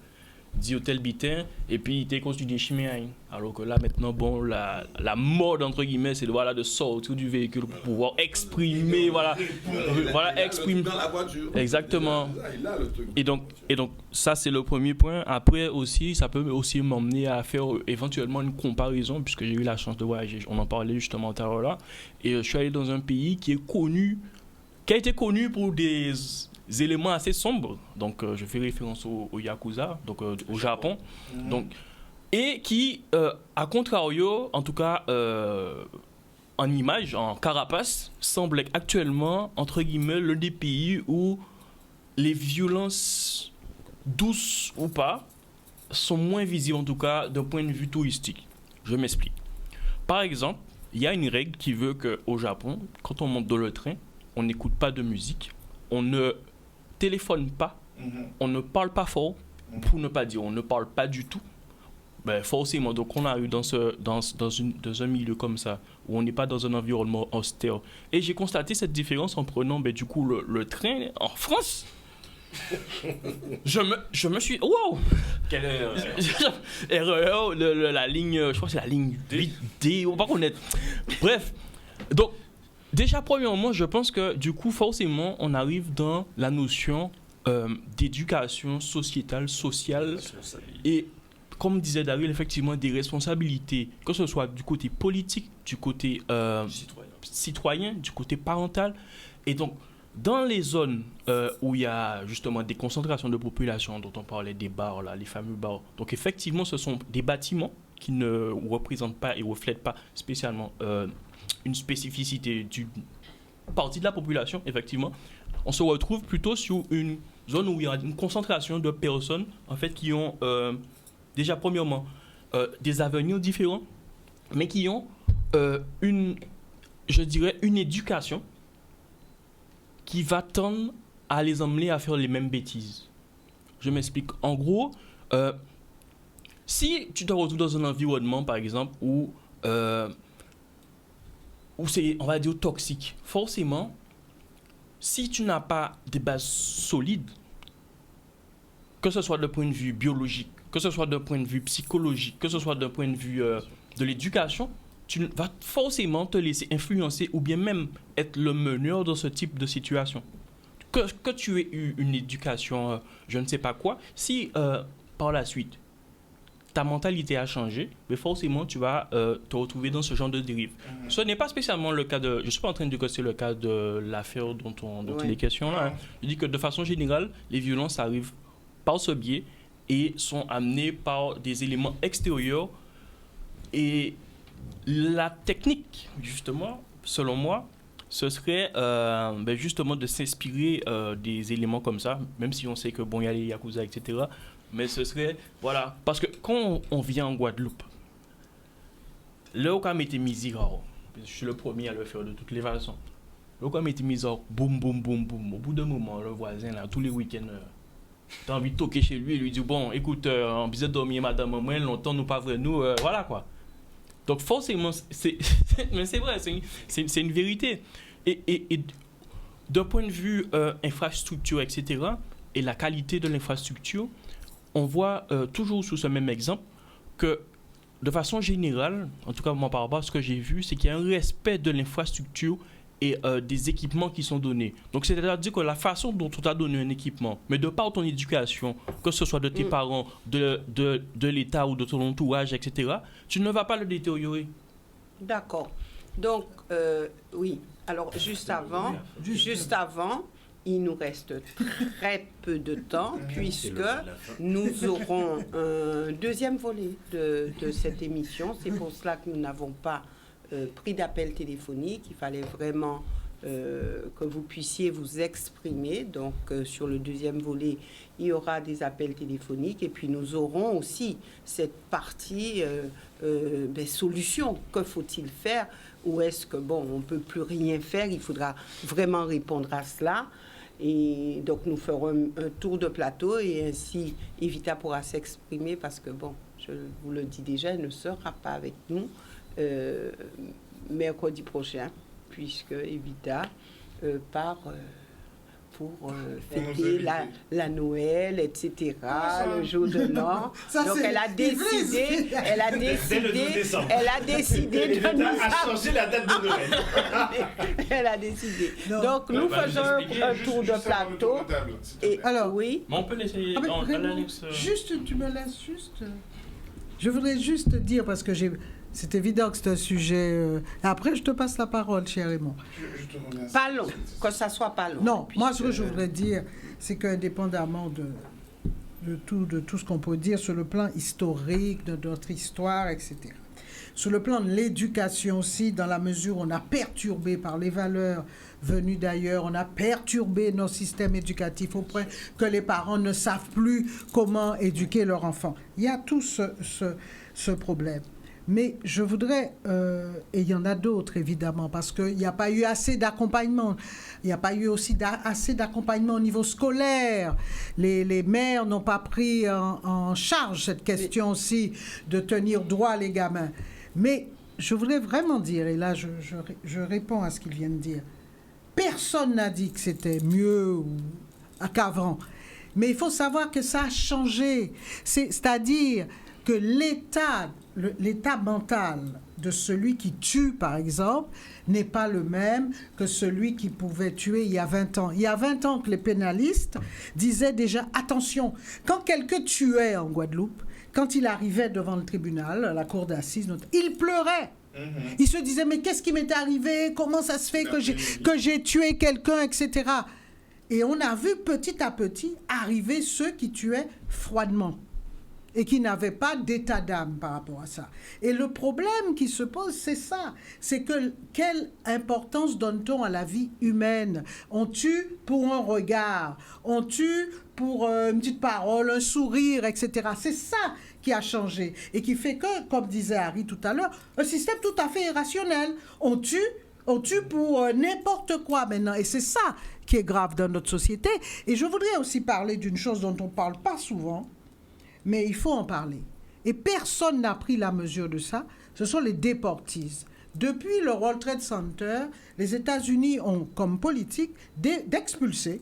dit au tel bitin, et puis il était construit des chimères. Alors que là, maintenant, bon, la mode, entre guillemets, c'est de sortir du véhicule pour pouvoir exprimer, exprimer. Dans la voiture. Exactement. Il a le truc. Et donc, ça, c'est le premier point. Après, aussi, ça peut aussi m'emmener à faire éventuellement une comparaison, puisque j'ai eu la chance de voyager. On en parlait justement tout à l'heure là. Et je suis allé dans un pays qui a été connu pour des éléments assez sombres. Donc, je fais référence au Yakuza, donc au Japon. Donc, et qui, à contrario, en tout cas, en image, en carapace, semble être actuellement, entre guillemets, l'un des pays où les violences, douces ou pas, sont moins visibles, en tout cas, d'un point de vue touristique. Je m'explique. Par exemple, il y a une règle qui veut qu'au Japon, quand on monte dans le train, on n'écoute pas de musique, on ne téléphone pas, on ne parle pas fort, pour ne pas dire on ne parle pas du tout. Ben forcément, donc on arrive dans un milieu comme ça, où on n'est pas dans un environnement austère. Et j'ai constaté cette différence en prenant du coup le train en France. Je me suis... Wow! Quelle erreur? Erreur, la ligne... Je crois que c'est la ligne 8D, on va pas connaître. Bref, donc, déjà, premièrement, je pense que du coup, forcément, on arrive dans la notion d'éducation sociétale, sociale. Et, comme disait Daryl, effectivement, des responsabilités, que ce soit du côté politique, du côté citoyen, du côté parental. Et donc, dans les zones où il y a justement des concentrations de population, dont on parlait des bars, là, les fameux bars, donc effectivement, ce sont des bâtiments qui ne représentent pas et ne reflètent pas spécialement une spécificité d'une partie de la population, effectivement. On se retrouve plutôt sur une zone où il y a une concentration de personnes, en fait, qui ont déjà, premièrement, des avenirs différents, mais qui ont une éducation qui va tendre à les emmener à faire les mêmes bêtises. Je m'explique. En gros, si tu te retrouves dans un environnement, par exemple, où c'est, on va dire, toxique, forcément, si tu n'as pas des bases solides, que ce soit d'un point de vue biologique, que ce soit d'un point de vue psychologique, que ce soit d'un point de vue de l'éducation, tu vas forcément te laisser influencer ou bien même être le meneur dans ce type de situation. Que tu aies eu une éducation, je ne sais pas quoi, si par la suite, ta mentalité a changé, mais forcément, tu vas te retrouver dans ce genre de dérive. Ce n'est pas spécialement le cas de... Je ne suis pas en train de dire que c'est le cas de l'affaire dont il est question là. Je dis que de façon générale, les violences arrivent par ce biais et sont amenées par des éléments extérieurs. Et la technique, justement, selon moi, ce serait justement de s'inspirer des éléments comme ça, même si on sait que bon, il y a les Yakuza, etc. Mais ce serait, voilà, parce que quand on vient en Guadeloupe, le Okam était misérable. Je suis le premier à le faire de toutes les façons. Le Okam était misérable, boum, boum, boum, boum. Au bout d'un moment, le voisin, là, tous les week-ends, t'as envie de toquer chez lui et lui dire, bon, écoute, on besoin de dormir, madame, moi, longtemps, nous pas vrai, nous, voilà quoi. Donc forcément, mais c'est vrai, c'est une vérité. Et d'un point de vue infrastructure, etc., et la qualité de l'infrastructure, on voit toujours sous ce même exemple que de façon générale, en tout cas moi par rapport à ce que j'ai vu, c'est qu'il y a un respect de l'infrastructure et des équipements qui sont donnés. Donc c'est-à-dire que la façon dont on t'a donné un équipement, mais de par ton éducation, que ce soit de tes parents, de l'État ou de ton entourage, etc., tu ne vas pas le détériorer. D'accord. Donc, oui. Alors, juste avant, il nous reste très peu de temps, puisque nous aurons un deuxième volet de cette émission. C'est pour cela que nous n'avons pas pris d'appel téléphonique. Il fallait vraiment que vous puissiez vous exprimer. Donc, sur le deuxième volet, il y aura des appels téléphoniques et puis nous aurons aussi cette partie solutions. Que faut-il faire? Ou est-ce que, bon, on ne peut plus rien faire? Il faudra vraiment répondre à cela. Et donc, nous ferons un tour de plateau et ainsi, Evita pourra s'exprimer parce que, bon, je vous le dis déjà, elle ne sera pas avec nous mercredi prochain, puisque Evita part pour fêter la Noël, etc., le jour de l'an. Donc elle a décidé de nous changer la date de Noël. Elle a décidé. Donc nous faisons un tour de plateau. Et alors oui. Mais on peut l'essayer. Juste, tu me laisses juste. Je voudrais juste dire parce que c'est évident que c'est un sujet. Après, je te passe la parole, cher Raymond. Pas long, que ça soit pas long. Non, moi, ce que je voudrais dire, c'est qu'indépendamment de tout ce qu'on peut dire sur le plan historique, de notre histoire, etc., sur le plan de l'éducation aussi, dans la mesure où on a perturbé par les valeurs venues d'ailleurs, on a perturbé nos systèmes éducatifs au point que les parents ne savent plus comment éduquer leurs enfants. Il y a tout ce problème. Mais je voudrais, et il y en a d'autres évidemment, parce qu'il n'y a pas eu assez d'accompagnement. Il n'y a pas eu aussi assez d'accompagnement au niveau scolaire. Les mères n'ont pas pris en charge cette question aussi de tenir droit les gamins. Mais je voudrais vraiment dire, et là je réponds à ce qu'ils viennent de dire, personne n'a dit que c'était mieux qu'avant. Mais il faut savoir que ça a changé. C'est-à-dire que l'état mental de celui qui tue, par exemple, n'est pas le même que celui qui pouvait tuer il y a 20 ans. Il y a 20 ans que les pénalistes disaient déjà, attention, quand quelqu'un tuait en Guadeloupe, quand il arrivait devant le tribunal, la cour d'assises, il pleurait. Il se disait, mais qu'est-ce qui m'est arrivé? Comment ça se fait que j'ai tué quelqu'un, etc. Et on a vu petit à petit arriver ceux qui tuaient froidement et qui n'avaient pas d'état d'âme par rapport à ça. Et le problème qui se pose, c'est ça. C'est que quelle importance donne-t-on à la vie humaine? On tue pour un regard, on tue pour une petite parole, un sourire, etc. C'est ça qui a changé et qui fait que, comme disait Harry tout à l'heure, un système tout à fait irrationnel. On tue pour n'importe quoi maintenant. Et c'est ça qui est grave dans notre société. Et je voudrais aussi parler d'une chose dont on ne parle pas souvent, mais il faut en parler. Et personne n'a pris la mesure de ça. Ce sont les déportees. Depuis le World Trade Center, les États-Unis ont comme politique d'expulser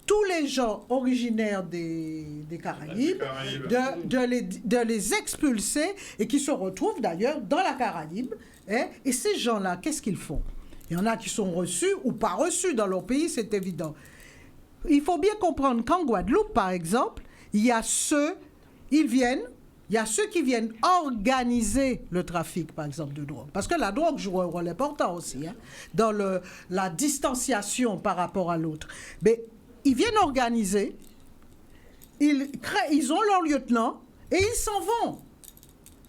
tous les gens originaires des Caraïbes, de les expulser et qui se retrouvent d'ailleurs dans la Caraïbe. Et ces gens-là, qu'est-ce qu'ils font? Il y en a qui sont reçus ou pas reçus dans leur pays, c'est évident. Il faut bien comprendre qu'en Guadeloupe, par exemple, il y a ceux qui viennent organiser le trafic, par exemple, de drogue. Parce que la drogue joue un rôle important aussi, dans la distanciation par rapport à l'autre. Mais ils viennent organiser, ils ont leur lieutenant et ils s'en vont.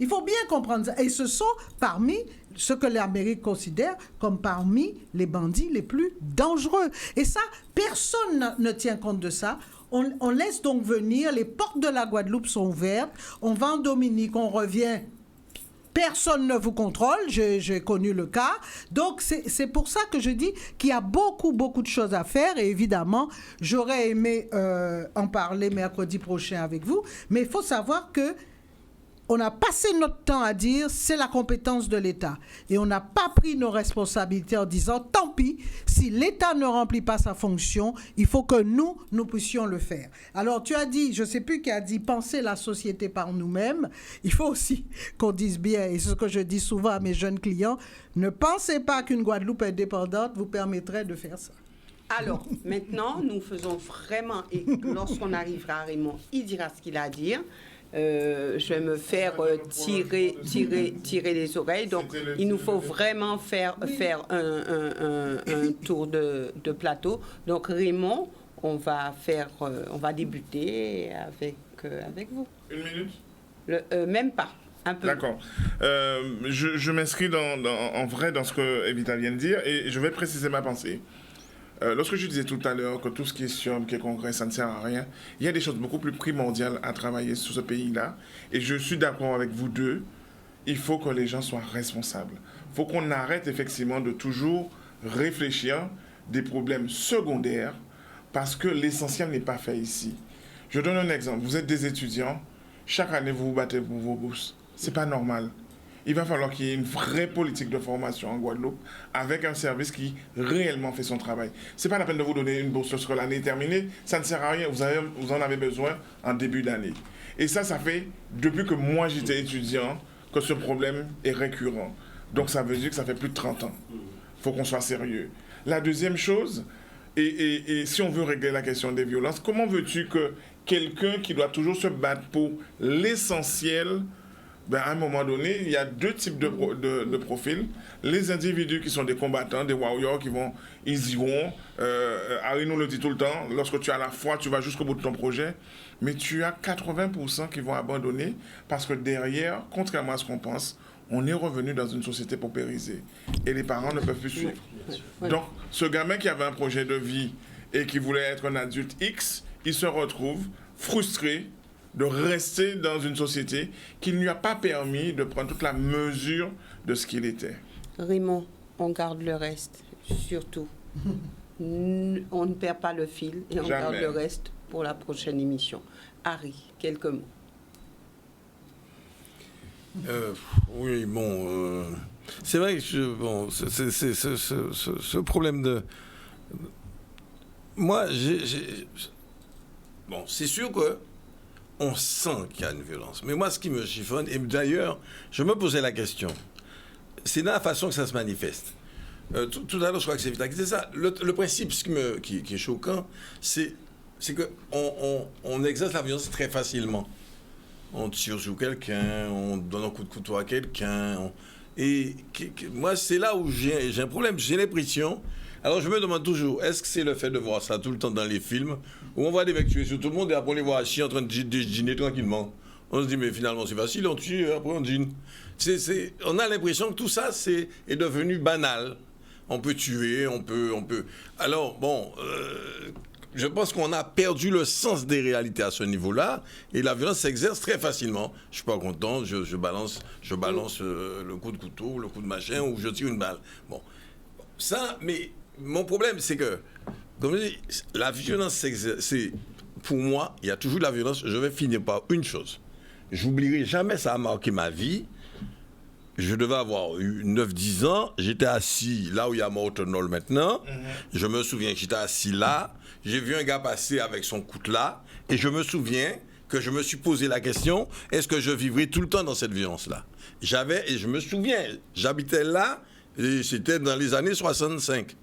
Il faut bien comprendre ça. Et ce sont parmi ce que l'Amérique considère comme parmi les bandits les plus dangereux. Et ça, personne ne tient compte de ça. On laisse donc venir, les portes de la Guadeloupe sont ouvertes, on va en Dominique, on revient, personne ne vous contrôle, j'ai connu le cas. Donc c'est pour ça que je dis qu'il y a beaucoup de choses à faire et évidemment, j'aurais aimé en parler mercredi prochain avec vous, mais il faut savoir que on a passé notre temps à dire c'est la compétence de l'État. Et on n'a pas pris nos responsabilités en disant tant pis, si l'État ne remplit pas sa fonction, il faut que nous puissions le faire. Alors tu as dit, je ne sais plus qui a dit, penser la société par nous-mêmes. Il faut aussi qu'on dise bien, et c'est ce que je dis souvent à mes jeunes clients, ne pensez pas qu'une Guadeloupe indépendante vous permettrait de faire ça. Alors, maintenant, nous faisons vraiment, et lorsqu'on arrivera à Raymond, il dira ce qu'il a à dire. Je vais me faire tirer les oreilles. Donc, il nous faut vraiment faire un tour de plateau. Donc, Raymond, on va débuter avec vous. Une minute? Même pas. Un peu. D'accord. Je m'inscris en vrai dans ce que Evita vient de dire et je vais préciser ma pensée. Lorsque je disais tout à l'heure que tout ce qui est SIOM, qui est congrès, ça ne sert à rien, il y a des choses beaucoup plus primordiales à travailler sur ce pays-là. Et je suis d'accord avec vous deux, il faut que les gens soient responsables. Il faut qu'on arrête effectivement de toujours réfléchir des problèmes secondaires parce que l'essentiel n'est pas fait ici. Je donne un exemple. Vous êtes des étudiants, chaque année vous vous battez pour vos bourses. C'est pas normal. Il va falloir qu'il y ait une vraie politique de formation en Guadeloupe avec un service qui réellement fait son travail. C'est pas la peine de vous donner une bourse lorsque l'année est terminée. Ça ne sert à rien. Vous en avez besoin en début d'année. Et ça fait depuis que moi j'étais étudiant que ce problème est récurrent. Donc ça veut dire que ça fait plus de 30 ans. Il faut qu'on soit sérieux. La deuxième chose, et si on veut régler la question des violences, comment veux-tu que quelqu'un qui doit toujours se battre pour l'essentiel, à un moment donné, il y a deux types de profils. Les individus qui sont des combattants, des warriors, ils iront. Harry nous le dit tout le temps, lorsque tu as la foi, tu vas jusqu'au bout de ton projet. Mais tu as 80% qui vont abandonner parce que derrière, contrairement à ce qu'on pense, on est revenu dans une société paupérisée. Et les parents ne peuvent plus suivre. Donc, ce gamin qui avait un projet de vie et qui voulait être un adulte X, il se retrouve frustré de rester dans une société qui ne lui a pas permis de prendre toute la mesure de ce qu'il était. Raymond, on garde le reste, surtout. On ne perd pas le fil et on garde le reste pour la prochaine émission. Harry, quelques mots. Oui, bon, c'est vrai que ce problème de... Moi, bon, c'est sûr que on sent qu'il y a une violence. Mais moi, ce qui me chiffonne, et d'ailleurs, je me posais la question, c'est dans la façon que ça se manifeste. Tout à l'heure, je crois que c'est Vita qui disait ça. Le principe, qui est choquant, c'est qu'on exerce la violence très facilement. On tire sur quelqu'un, on donne un coup de couteau à quelqu'un. Moi, c'est là où j'ai un problème. J'ai l'impression... Alors, je me demande toujours, est-ce que c'est le fait de voir ça tout le temps dans les films, où on voit des mecs tuer sur tout le monde et après on les voit assis en train de dîner tranquillement. On se dit, mais finalement, c'est facile, on tue, après on dîne. On a l'impression que tout ça est devenu banal. On peut tuer, on peut... Alors, bon... je pense qu'on a perdu le sens des réalités à ce niveau-là et la violence s'exerce très facilement. Je suis pas content, je balance le coup de couteau, le coup de machin ou je tire une balle. Bon, ça, mais mon problème c'est que, comme je dis, la violence s'exerce. Pour moi, il y a toujours de la violence. Je vais finir par une chose. J'oublierai jamais, ça a marqué ma vie. Je devais avoir eu 9-10 ans. J'étais assis là où il y a Morton Hall maintenant. Je me souviens que j'étais assis là. J'ai vu un gars passer avec son coutelas. Et je me souviens que je me suis posé la question, est-ce que je vivrai tout le temps dans cette violence-là? Et je me souviens, j'habitais là, et c'était dans les années 65.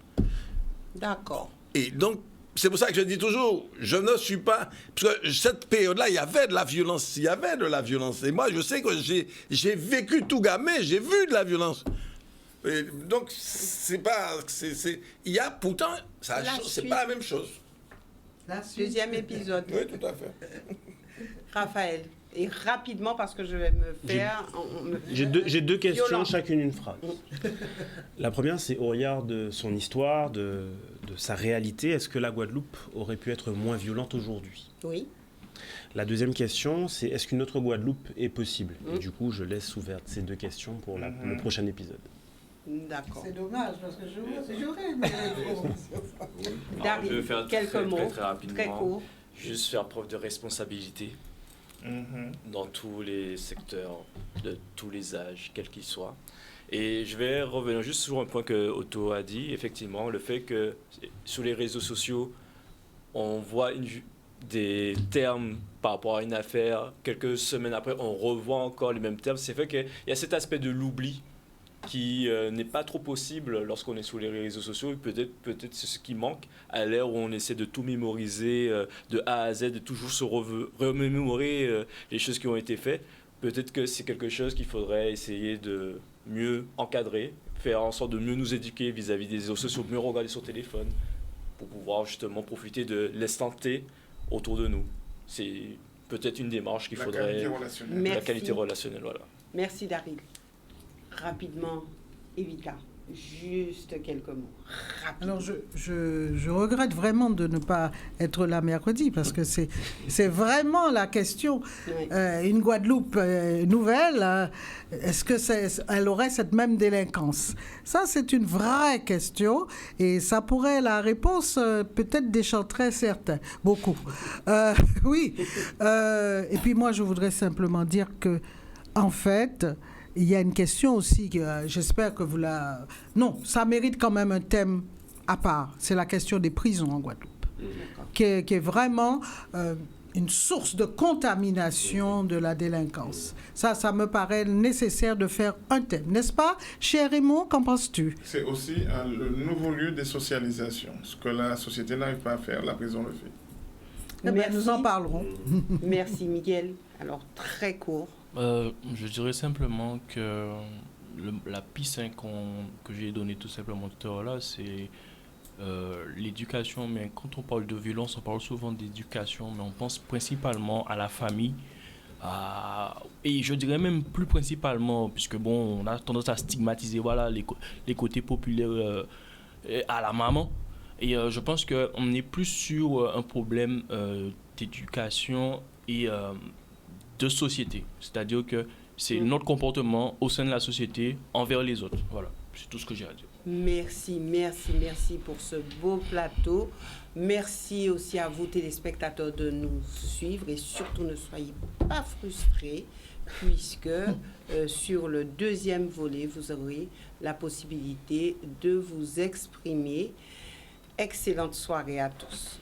D'accord. Et donc, c'est pour ça que je dis toujours, je ne suis pas... Parce que cette période-là, il y avait de la violence. Et moi, je sais que j'ai vécu tout gamin, j'ai vu de la violence. Et donc, c'est pas... il y a pourtant... c'est pas la même chose. Deuxième épisode. Oui, tout à fait. Raphaël, et rapidement parce que je vais me faire... J'ai deux questions, violent. chacune une phrase. La première, c'est au regard de son histoire, de sa réalité, est-ce que la Guadeloupe aurait pu être moins violente aujourd'hui? Oui. La deuxième question, c'est est-ce qu'une autre Guadeloupe est possible? Et du coup, je laisse ouvertes ces deux questions pour le prochain épisode. D'accord. C'est dommage parce que j'aurais aimé répondre. Je vais faire quelques mots, très rapidement. très court. Juste faire preuve de responsabilité dans tous les secteurs, de tous les âges, quels qu'ils soient. Et je vais revenir juste sur un point que Otto a dit, effectivement, le fait que sur les réseaux sociaux, on voit des termes par rapport à une affaire, quelques semaines après, on revoit encore les mêmes termes. C'est fait qu'il y a cet aspect de l'oubli qui n'est pas trop possible lorsqu'on est sur les réseaux sociaux. Peut-être c'est ce qui manque à l'ère où on essaie de tout mémoriser de A à Z, de toujours se remémorer les choses qui ont été faites. Peut-être que c'est quelque chose qu'il faudrait essayer de mieux encadrer, faire en sorte de mieux nous éduquer vis-à-vis des réseaux sociaux, mieux regarder son téléphone pour pouvoir justement profiter de l'instant T autour de nous. C'est peut-être une démarche qu'il faudrait... La qualité relationnelle. Merci. La qualité relationnelle, voilà. Merci Daryl. Rapidement, Evita, juste quelques mots. Rapidement. Alors, je regrette vraiment de ne pas être là mercredi parce que c'est vraiment la question. Oui. Une Guadeloupe nouvelle, est-ce que elle aurait cette même délinquance? Ça, c'est une vraie question et ça pourrait, la réponse peut-être déchanterait certains, beaucoup. Oui. Et puis moi, je voudrais simplement dire que, en fait, il y a une question aussi que j'espère que vous la... Non, ça mérite quand même un thème à part. C'est la question des prisons en Guadeloupe, qui est vraiment une source de contamination de la délinquance. Ça me paraît nécessaire de faire un thème. N'est-ce pas, cher Raymond, qu'en penses-tu? C'est aussi le nouveau lieu de socialisation. Ce que la société n'arrive pas à faire, la prison le fait. Eh bien, nous en parlerons. Merci Miguel. Alors, très court. Je dirais simplement que la piste que j'ai donnée tout simplement tout à l'heure là, c'est l'éducation. Mais quand on parle de violence, on parle souvent d'éducation, mais on pense principalement à la famille. Et je dirais même plus principalement, puisque bon, on a tendance à stigmatiser voilà, les côtés populaires à la maman. Et je pense qu'on est plus sur un problème d'éducation et de société. C'est-à-dire que c'est notre comportement au sein de la société envers les autres. Voilà, c'est tout ce que j'ai à dire. Merci pour ce beau plateau. Merci aussi à vous, téléspectateurs, de nous suivre et surtout ne soyez pas frustrés puisque sur le deuxième volet, vous aurez la possibilité de vous exprimer. Excellente soirée à tous.